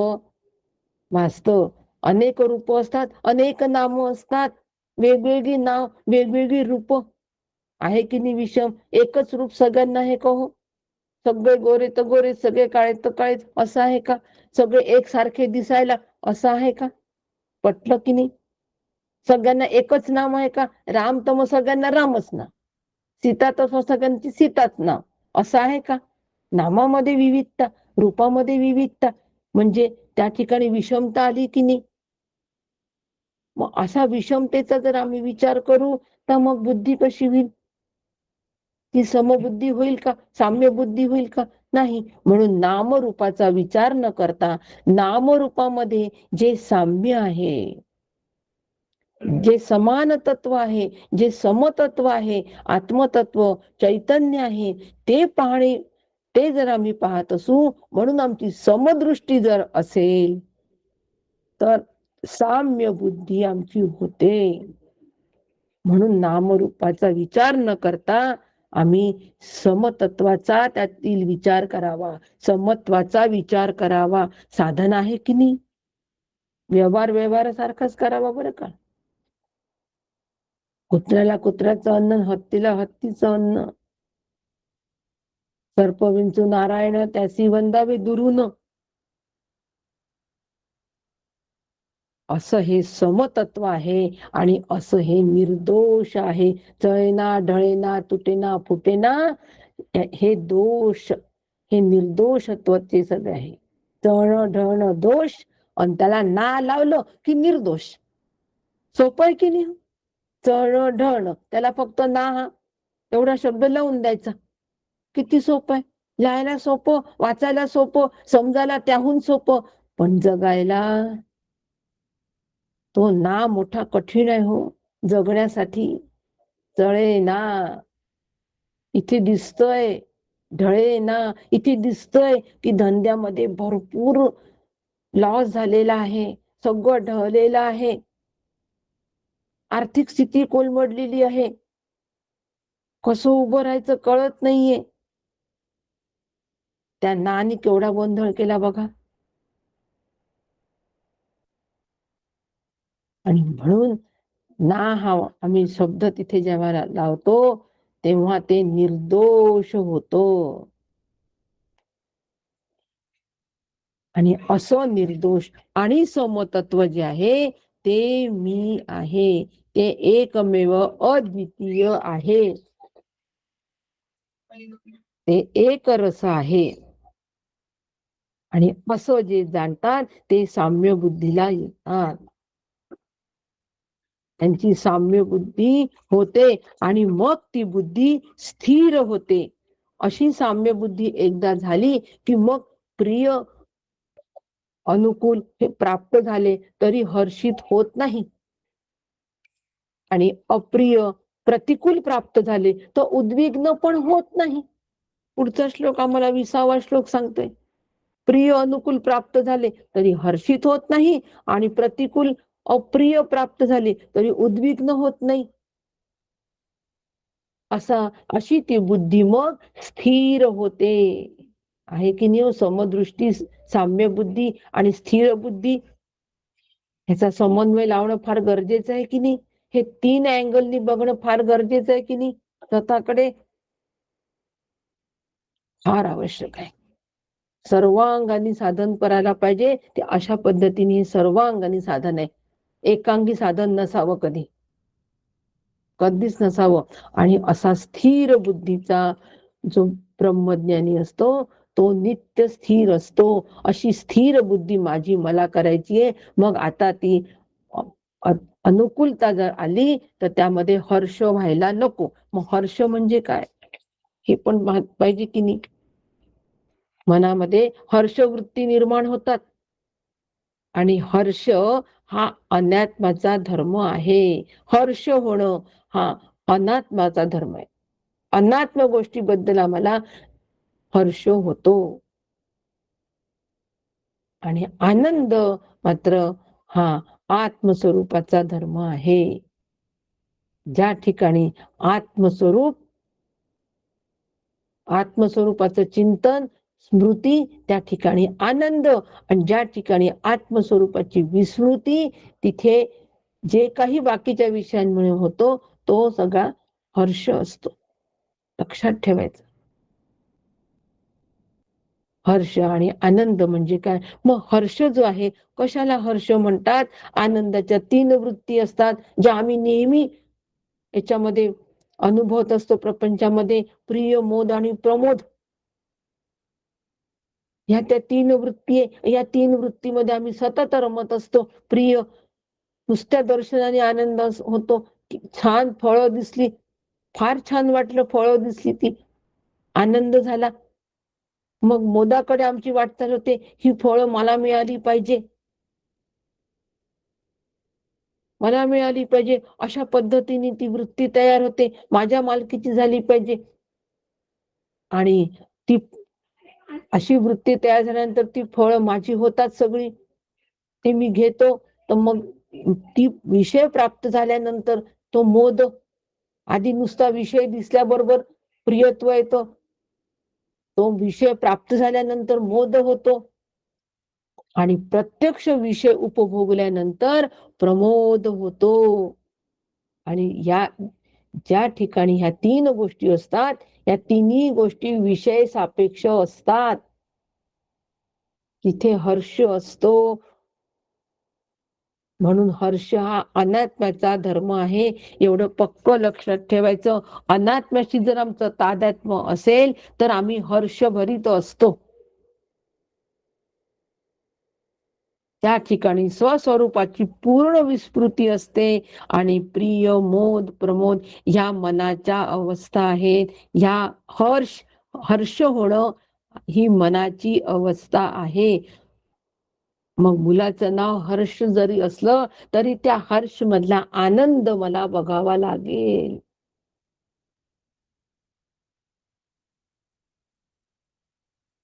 भासतं. अनेक रूप असतात, अनेक नाम असतात, वेगवेगळी नाव, वेगवेगळी रूप आहे की नाही विषम. एकच रूप सगळ्यांना आहे का हो? सगळे गोरे तर गोरे, सगळे काळे तर काळे, असं आहे का? सगळे एकसारखे दिसायला असं आहे का? पटलं की नाही? सगळ्यांना एकच नाव आहे का? राम तर मग सगळ्यांना रामच नाव, सीता तर सगळ्यांची सीताच नाव, असं आहे का? नामामध्ये विविधता, रूपामध्ये विविधता, म्हणजे त्या ठिकाणी विषमता आली की नाही? मग असा विषमतेचा जर आम्ही विचार करू तर मग बुद्धी कशी होईल? ती समबुद्धी होईल का? साम्य बुद्धी होईल का? नाही. म्हणून नामरूपाचा विचार न करता नामरूपामध्ये जे साम्य आहे, जे समान तत्व आहे, जे समतत्व आहे, आत्मतत्व चैतन्य आहे, ते पाहणे, ते जर आम्ही पाहत असू, म्हणून आमची समदृष्टी जर असेल तर साम्य बुद्धी आमची होते. म्हणून नामरूपाचा विचार न करता आम्ही समतत्वाचा त्यातील विचार करावा, समत्वाचा विचार करावा. साधन आहे की नाही? व्यवहारासारखाच करावा बरं का. कुत्र्याला कुत्र्याचं अन्न, हत्तीला हत्तीचं अन्न. सर्प विंचू नारायण त्यासी वंदावे दुरून, असं हे समतत्व आहे आणि असं हे निर्दोष आहे. चळेना ढळेना तुटेना फुटेना, हे दोष, हे निर्दोषत्वाचे सगळे आहे. चळणं ढळणं दोष आणि त्याला ना लावलं की निर्दोष. सोपं आहे की नाही? चळणं ढळणं, त्याला फक्त ना हा एवढा शब्द लावून द्यायचा. किती सोपं आहे. लिहायला सोपं, वाचायला सोपं, समजायला त्याहून सोपं, पण जगायला तो ना मोठा कठीण आहे हो जगण्यासाठी. चळे ना इथे दिसतोय, ढळे ना इथे दिसतोय की धंद्यामध्ये भरपूर लॉस झालेला आहे, सगळं ढळलेलं आहे, आर्थिक स्थिती कोलमडलेली आहे, कसं उभं राहायचं कळत नाहीये. त्या नानी केवढा गोंधळ केला बघा. आणि म्हणून ना हा आम्ही शब्द तिथे जेव्हा लावतो तेव्हा ते निर्दोष होतो. आणि असं निर्दोष आणि समतत्व जे आहे ते मी आहे, ते एकमेव अद्वितीय आहे, ते एक रस आहे. आणि असं जे जाणतात ते साम्य बुद्धीला येतात, त्यांची साम्य बुद्धी होते आणि मग ती बुद्धी स्थिर होते. अशी साम्य बुद्धी एकदा झाली की मग प्रिय अनुकूल हे प्राप्त झाले तरी हर्षित होत नाही, आणि अप्रिय प्रतिकूल प्राप्त झाले तर उद्विग्न पण होत नाही. पुढचा श्लोक आम्हाला 20वा श्लोक सांगतोय. प्रिय अनुकूल प्राप्त झाले तरी हर्षित होत नाही आणि प्रतिकूल अप्रिय प्राप्त झाले तरी उद्विग्न होत नाही. अशी ती बुद्धी मग स्थिर होते. आहे की नाही? समदृष्टी, साम्य बुद्धी आणि स्थिर बुद्धी ह्याचा समन्वय लावणं फार गरजेचं आहे की नाही? हे 3 अँगलनी बघणं फार गरजेचं आहे की नाही? स्वतःकडे फार आवश्यक आहे. सर्वांगाने साधन करायला पाहिजे. ते अशा पद्धतीने सर्वांगाने साधन आहे. एकांगी साधन नसावं कधी, कधीच नसावं. आणि असा स्थिर बुद्धीचा जो ब्रह्मज्ञानी असतो तो नित्य स्थिर असतो. अशी स्थिर बुद्धी माझी मला करायची आहे. मग आता ती अनुकूलता जर आली तर त्यामध्ये हर्ष व्हायला नको. मग हर्ष म्हणजे काय हे पण पाहिजे की नाही? मनामध्ये हर्षवृत्ती निर्माण होतात आणि हर्ष हा अनात्माचा धर्म आहे. हर्ष होणं हा अनात्माचा धर्म आहे. अनात्म गोष्टीबद्दल आम्हाला हर्ष होतो आणि आनंद मात्र हा आत्मस्वरूपाचा धर्म आहे. ज्या ठिकाणी आत्मस्वरूपाचं चिंतन स्मृती त्या ठिकाणी आनंद, आणि ज्या ठिकाणी आत्मस्वरूपाची विस्मृती तिथे जे काही बाकीच्या विषयांमुळे होतो तो सगळा हर्ष असतो. लक्षात ठेवायचं. हर्ष आणि आनंद म्हणजे काय? मग हर्ष जो आहे, कशाला हर्ष म्हणतात? आनंदाच्या 3 वृत्ती असतात, ज्या आम्ही नेहमी याच्यामध्ये अनुभवत असतो प्रपंचामध्ये. प्रिय, मोद आणि प्रमोद. ह्या त्या 3 वृत्ती आहे. या 3 वृत्तीमध्ये आम्ही सतत रमत असतो. प्रिय, नुसत्या दर्शनाने आनंद होतो. छान फळं दिसली, फार छान वाटलं, फळं दिसली ती, आनंद झाला. मग मोदाकडे आमची वाटचाल होते, ही फळं मला मिळाली पाहिजे, मला मिळाली पाहिजे. अशा पद्धतीने ती वृत्ती तयार होते, माझ्या मालकीची झाली पाहिजे. आणि ती अशी वृत्ती तयार झाल्यानंतर ती फळं माझी होतात सगळी, ते मी घेतो. तर मग ती विषय प्राप्त झाल्यानंतर तो मोद, आधी नुसता विषय दिसल्याबरोबर प्रियत्व येतं, तो विषय प्राप्त झाल्यानंतर मोद होतो आणि प्रत्यक्ष विषय उपभोगल्यानंतर प्रमोद होतो. आणि या ज्या ठिकाणी ह्या 3 गोष्टी असतात, या तिन्ही गोष्टी विषय सापेक्ष असतात, तिथे हर्ष असतो. म्हणून हर्ष हा अनात्म्याचा धर्म आहे, एवढं पक्क लक्षात ठेवायचं. अनात्म्याशी जर आमचं तादात्म्य असेल तर आम्ही हर्षभरित असतो. त्या ठिकाणी स्वस्वरूपाची पूर्ण विस्मृती असते आणि प्रिय, मोद, प्रमोद ह्या मनाच्या अवस्था आहेत. ह्या हर्ष होणं ही मनाची अवस्था आहे. मग मुलाचं नाव हर्ष जरी असलं तरी त्या हर्ष मधला आनंद मला बघावा लागेल.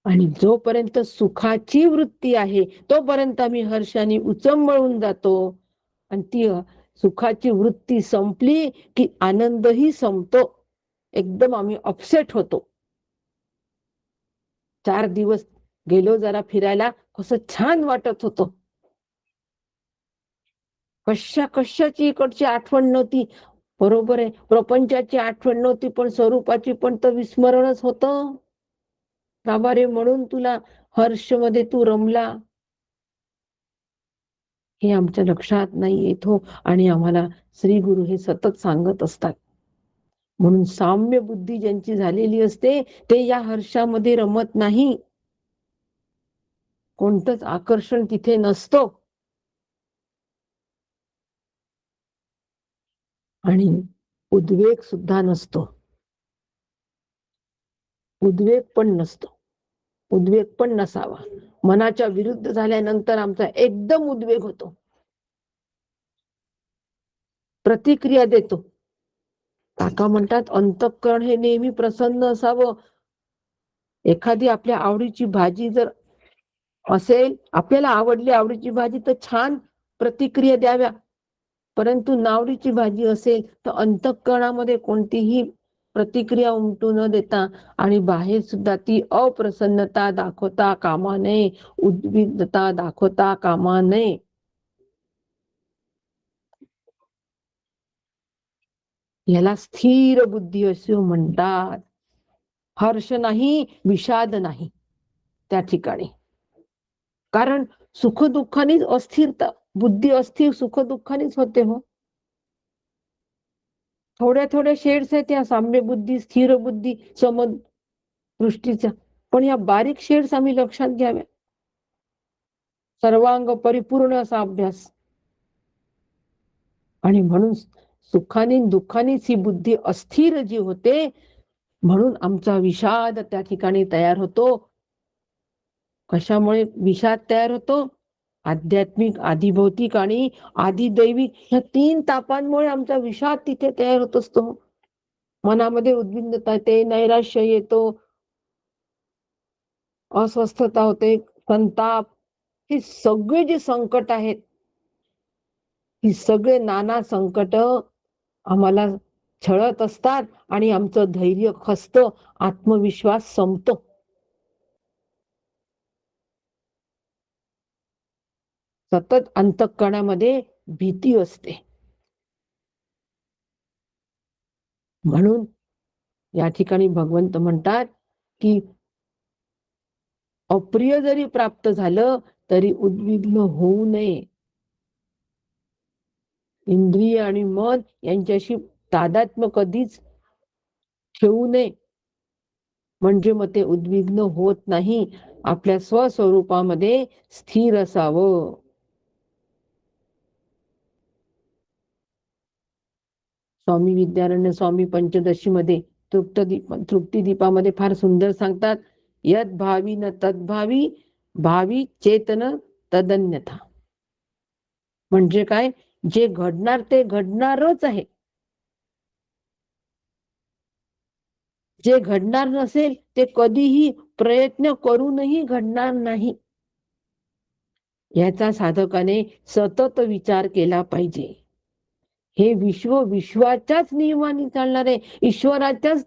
आणि जोपर्यंत सुखाची वृत्ती आहे तोपर्यंत आम्ही हर्षाने उचंबळून जातो. आणि ती सुखाची वृत्ती संपली की आनंदही संपतो. एकदम आम्ही अपसेट होतो. 4 दिवस गेलो जरा फिरायला, कसं छान वाटत होतं. कशाची इकडची आठवण नव्हती. बरोबर आहे, प्रपंचाची आठवण नव्हती, पण स्वरूपाची पण तर विस्मरणच होतं. बाबा रे, म्हणून तुला हर्ष मध्ये तू रमला, हे आमच्या लक्षात नाही येत हो. आणि आम्हाला श्री गुरु हे सतत सांगत असतात. म्हणून साम्य बुद्धी ज्यांची झालेली असते ते या हर्षामध्ये रमत नाही. कोणतंच आकर्षण तिथे नसतो. आणि उद्वेग सुद्धा नसतो. उद्वेग पण नसतो. उद्वेग पण नसावा. मनाच्या विरुद्ध झाल्यानंतर आमचा एकदम उद्वेग होतो, प्रतिक्रिया देतो. काका म्हणतात अंतःकरण हे नेहमी प्रसन्न असावं. एखादी आपल्या आवडीची भाजी जर असेल, आपल्याला आवडली आवडीची भाजी, तर छान प्रतिक्रिया द्याव्या. परंतु नावडीची भाजी असेल तर अंतःकरणामध्ये कोणतीही प्रतिक्रिया उमटू न देता आणि बाहेर सुद्धा ती अप्रसन्नता दाखवता कामा नये, उद्विग्नता दाखवता कामा नये. याला स्थिर बुद्धी असे म्हणतात. हर्ष नाही, विषाद नाही त्या ठिकाणी. कारण सुखदुःखानेच अस्थिरता, बुद्धी अस्थिर सुखदुःखानेच होते हो. थोड्या शेड्स आहेत या साम्य बुद्धी, स्थिर बुद्धी, समदृष्टीच्या. पण या बारीक शेड्स आम्ही लक्षात घ्याव्या. सर्वांग परिपूर्ण असा अभ्यास. आणि म्हणून सुखाने दुःखानेच ही बुद्धी अस्थिर जी होते, म्हणून आमचा विषाद त्या ठिकाणी तयार होतो. कशामुळे विषाद तयार होतो? आध्यात्मिक, आधिभौतिक आणि आधिदैविक ह्या 3 तापांमुळे आमचा विषाद तिथे तयार होत असतो. मनामध्ये उद्विग्नता येते, नैराश्य येतो, अस्वस्थता होते, संताप. हे सगळे जे संकट आहेत, ही सगळे नाना संकट आम्हाला छळत असतात आणि आमचं धैर्य खचतं, आत्मविश्वास संपतो. सतत अंतःकरणामध्ये भीती असते. म्हणून या ठिकाणी भगवंत म्हणतात की अप्रिय जरी प्राप्त झालं तरी उद्विग्न होऊ नये. इंद्रिय आणि मन यांच्याशी तादात्म्य कधीच ठेवू नये, म्हणजे मग ते उद्विग्न होत नाही. आपल्या स्वस्वरूपामध्ये स्थिर असावं. स्वामी विद्यारण्य स्वामी पंचदशी मध्ये तृप्तिदीपामध्ये फार सुंदर सांगतात, यद भावी न तद्भावी भावी चेतन तदन्यथा. म्हणजे काय, जे घडणार ते घडणारच आहे, जे घडणार नसेल ते कधीही प्रयत्न करूनही घडणार नाही. याचा साधकाने सतत विचार केला पाहिजे. हे विश्व विश्वाच्याच नियमाने चालणार आहे, ईश्वराच्याच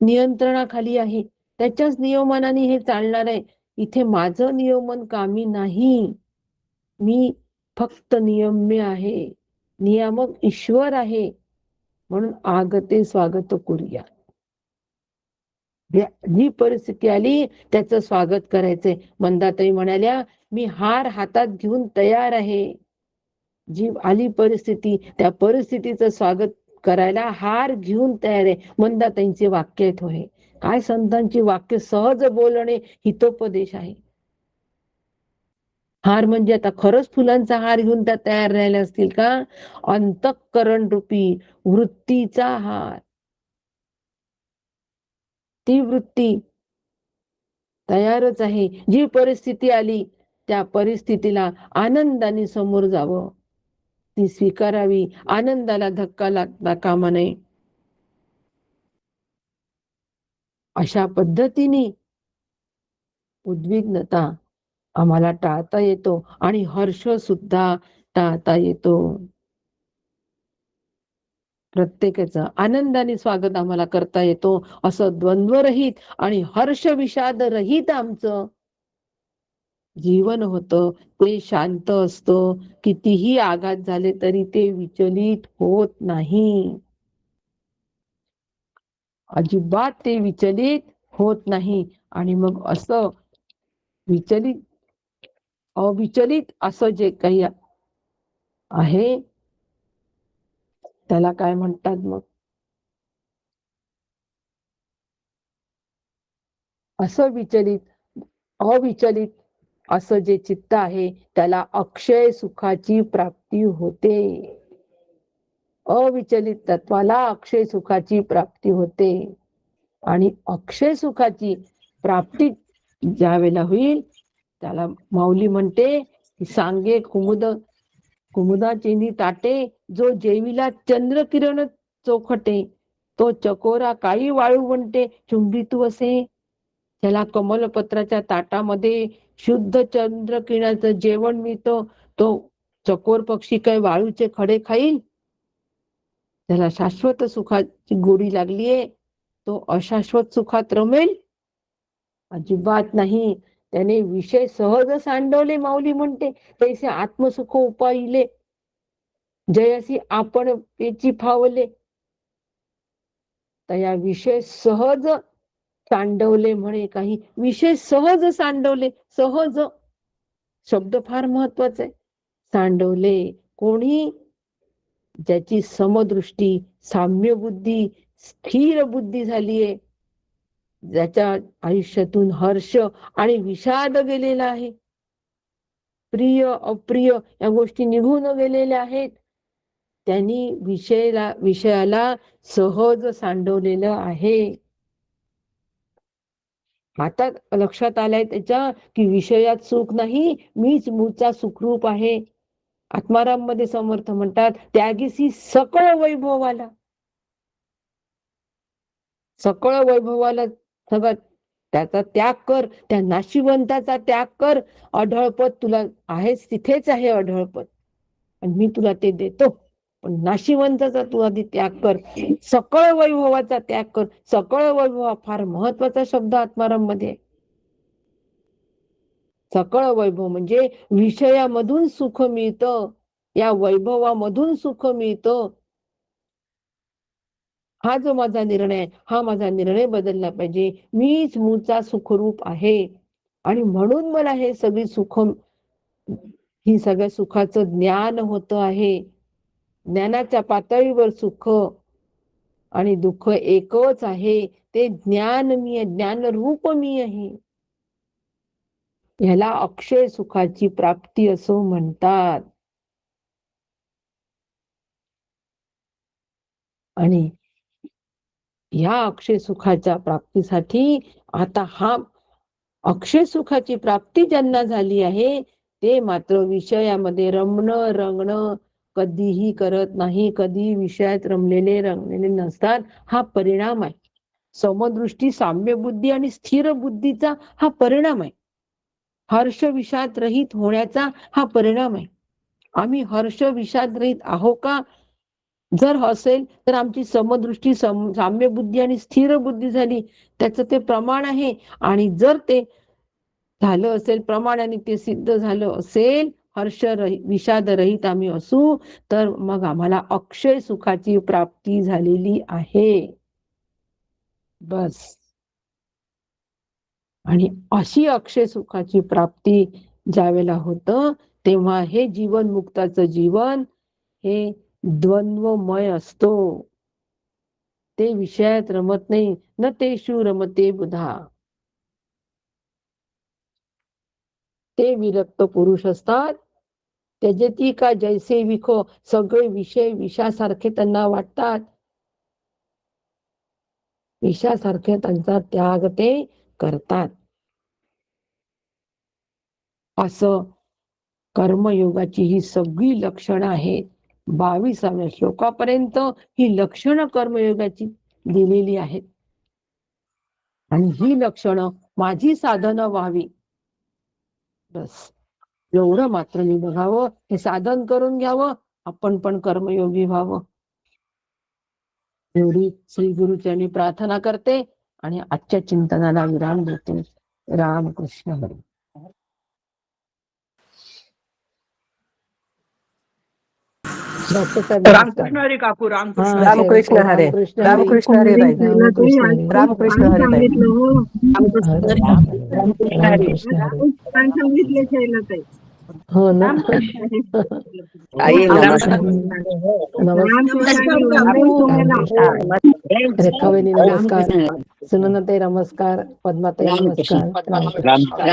नियंत्रणाखाली आहे, त्याच्याच नियमनाने हे चालणार आहे. इथे माझं नियमन कामी नाही. मी फक्त नियम्य आहे, नियामक ईश्वर आहे. म्हणून आगते स्वागत करूया. जी परिस्थिती आली त्याचं स्वागत करायचंय. मंदाताई म्हणाल्या, मी हार हातात घेऊन तयार आहे. जी आली परिस्थिती त्या परिस्थितीचं स्वागत करायला हार घेऊन तयार आहे. मंदाताईंचे वाक्य आहेत होय. काय संतांची वाक्य, सहज बोलणे हितोपदेश आहे. हार म्हणजे आता खरंच फुलांचा हार घेऊन त्या तयार राहिल्या असतील का? अंतःकरण रूपी वृत्तीचा हार. ती वृत्ती तयारच आहे. जी परिस्थिती आली त्या परिस्थितीला आनंदाने समोर जावं, ती स्वीकारावी, आनंदाला धक्का लागता कामा नये. अशा पद्धतीने उद्विग्नता आम्हाला टाळता येतो आणि हर्ष सुद्धा टाळता येतो. प्रत्येकाचं आनंदाने स्वागत आम्हाला करता येतो. असं द्वंद्वरहित आणि हर्ष विषाद रहित आमचं जीवन होतं. ते शांत असतं. कितीही आघात झाले तरी ते विचलित होत नाही. अजिबात ते विचलित होत नाही. आणि मग असं विचलित अविचलित असं जे काही आहे त्याला काय म्हणतात मग, असं विचलित अविचलित असं जे चित्त आहे त्याला अक्षय सुखाची प्राप्ती होते. अविचलित तत्वाला अक्षय सुखाची प्राप्ती होते. आणि अक्षय सुखाची प्राप्ती ज्या वेळेला होईल त्याला माऊली म्हणते, सांगे कुमुदा चिनी ताटे, जो जेविला चंद्र किरण चोखटे, तो चकोरा काही वाळू म्हणते चुंबितू असे. त्याला कमलपत्राच्या ताटामध्ये शुद्ध चंद्र किरणाचं जेवण मिळतं, तो चकोर पक्षी काय वाळूचे खडे खाईल? त्याला शाश्वत सुखाची गोडी लागलीये, तो अशाश्वत सुखात रमेल? अजिबात नाही. त्याने विषय सहज सांडवले. माऊली म्हणते, तैसे आत्मसुख उपाहिले, जयसी आपण पेची फावले. तया विषय सहज सांडवले म्हणे. काही विषय सहज सांडवले. सहज शब्द फार महत्वाचा आहे. सांडवले कोणी? ज्याची समदृष्टी, साम्य बुद्धी, स्थिर बुद्धी झालीये, ज्याच्या आयुष्यातून हर्ष आणि विषाद गेलेला आहे, प्रिय अप्रिय या गोष्टी निघून गेलेल्या आहेत, त्यांनी विषयाला सहज सांडवलेलं आहे. आता लक्षात आलंय त्याच्या की विषयात सुख नाही, मीच मूळचा सुखरूप आहे. आत्माराम मध्ये समर्थ म्हणतात, त्यागीसी सकळ वैभवाला. सकळ वैभवाला सगळं त्याचा त्याग कर, त्या नाशिवंताचा त्याग कर. अढळपद तुला आहेच, तिथेच आहे अढळपद, आणि मी तुला ते देतो. पण नाशिवंताचा तू आधी त्याग कर, सकळ वैभवाचा त्याग कर. सकळ वैभव फार महत्वाचा शब्द आत्माराम मध्ये. सकळ वैभव म्हणजे विषयामधून सुख मिळतं, या वैभवामधून सुख मिळतं. हा जो माझा निर्णय, हा माझा निर्णय बदलला पाहिजे. मीच मूळचा सुखरूप आहे. आणि म्हणून मला हे सगळी सुख, ही सगळ्या सुखाचं ज्ञान होत आहे. ज्ञानाच्या पातळीवर सुख आणि दुःख एकच आहे. ते ज्ञान मी आहे, ज्ञान रूप मी आहे. ह्याला अक्षय सुखाची प्राप्ती असं म्हणतात. आणि ह्या अक्षय सुखाच्या प्राप्तीसाठी आता हा अक्षय सुखाची प्राप्ती ज्यांना झाली आहे ते मात्र विषयामध्ये रमणं रंगणं कधीही करत नाही. कधी विषयात रमलेले नसतात. हा परिणाम आहे. समदृष्टी, साम्य बुद्धी आणि स्थिर बुद्धीचा हा परिणाम आहे. हर्ष विषाद रहित होण्याचा हा परिणाम आहे. आम्ही हर्ष विषाद रहित आहो का? जर असेल तर आमची समदृष्टी, साम्य बुद्धी आणि स्थिर बुद्धी झाली, त्याचं ते प्रमाण आहे. आणि जर ते झालं असेल प्रमाणाने, ते सिद्ध झालं असेल, हर्ष विषाद रहित आम्ही असू, तर मग आम्हाला अक्षय सुखाची प्राप्ती झालेली आहे. बस. आणि अशी अक्षय सुखाची प्राप्ती ज्यावेळेला होतं तेव्हा हे जीवन मुक्ताचं जीवन हे द्वंद्वमय असतो. ते विषयात रमत नाही. न तेषु रमते बुधा. ते विरक्त पुरुष असतात. त्यजती का जैसे विखो. सगळे विषय विषासारखे त्यांना वाटतात. विषासारखे त्यांचा त्याग ते करतात. असं कर्मयोगाची ही सगळी लक्षणं आहेत. 22व्या श्लोकापर्यंत ही लक्षणं कर्मयोगाची दिलेली आहेत. आणि ही लक्षणं माझी साधनं व्हावी. बस एवढं मात्र मी बघावं, हे साधन करून घ्यावं, आपण पण कर्मयोगी व्हावं. एवढी श्री गुरुचरणी प्रार्थना करते आणि आजच्या चिंतनाला विराम देते. रामकृष्ण हरी. रामकृष्ण हरी काकू. रामकृष्ण हरे. रामकृष्ण हरे ताई. रामकृष्ण हरे ताई. हो ना. आई नमस्कार. रेखावणी नमस्कार. सुनंदाताई नमस्कार. पद्माताई नमस्कार.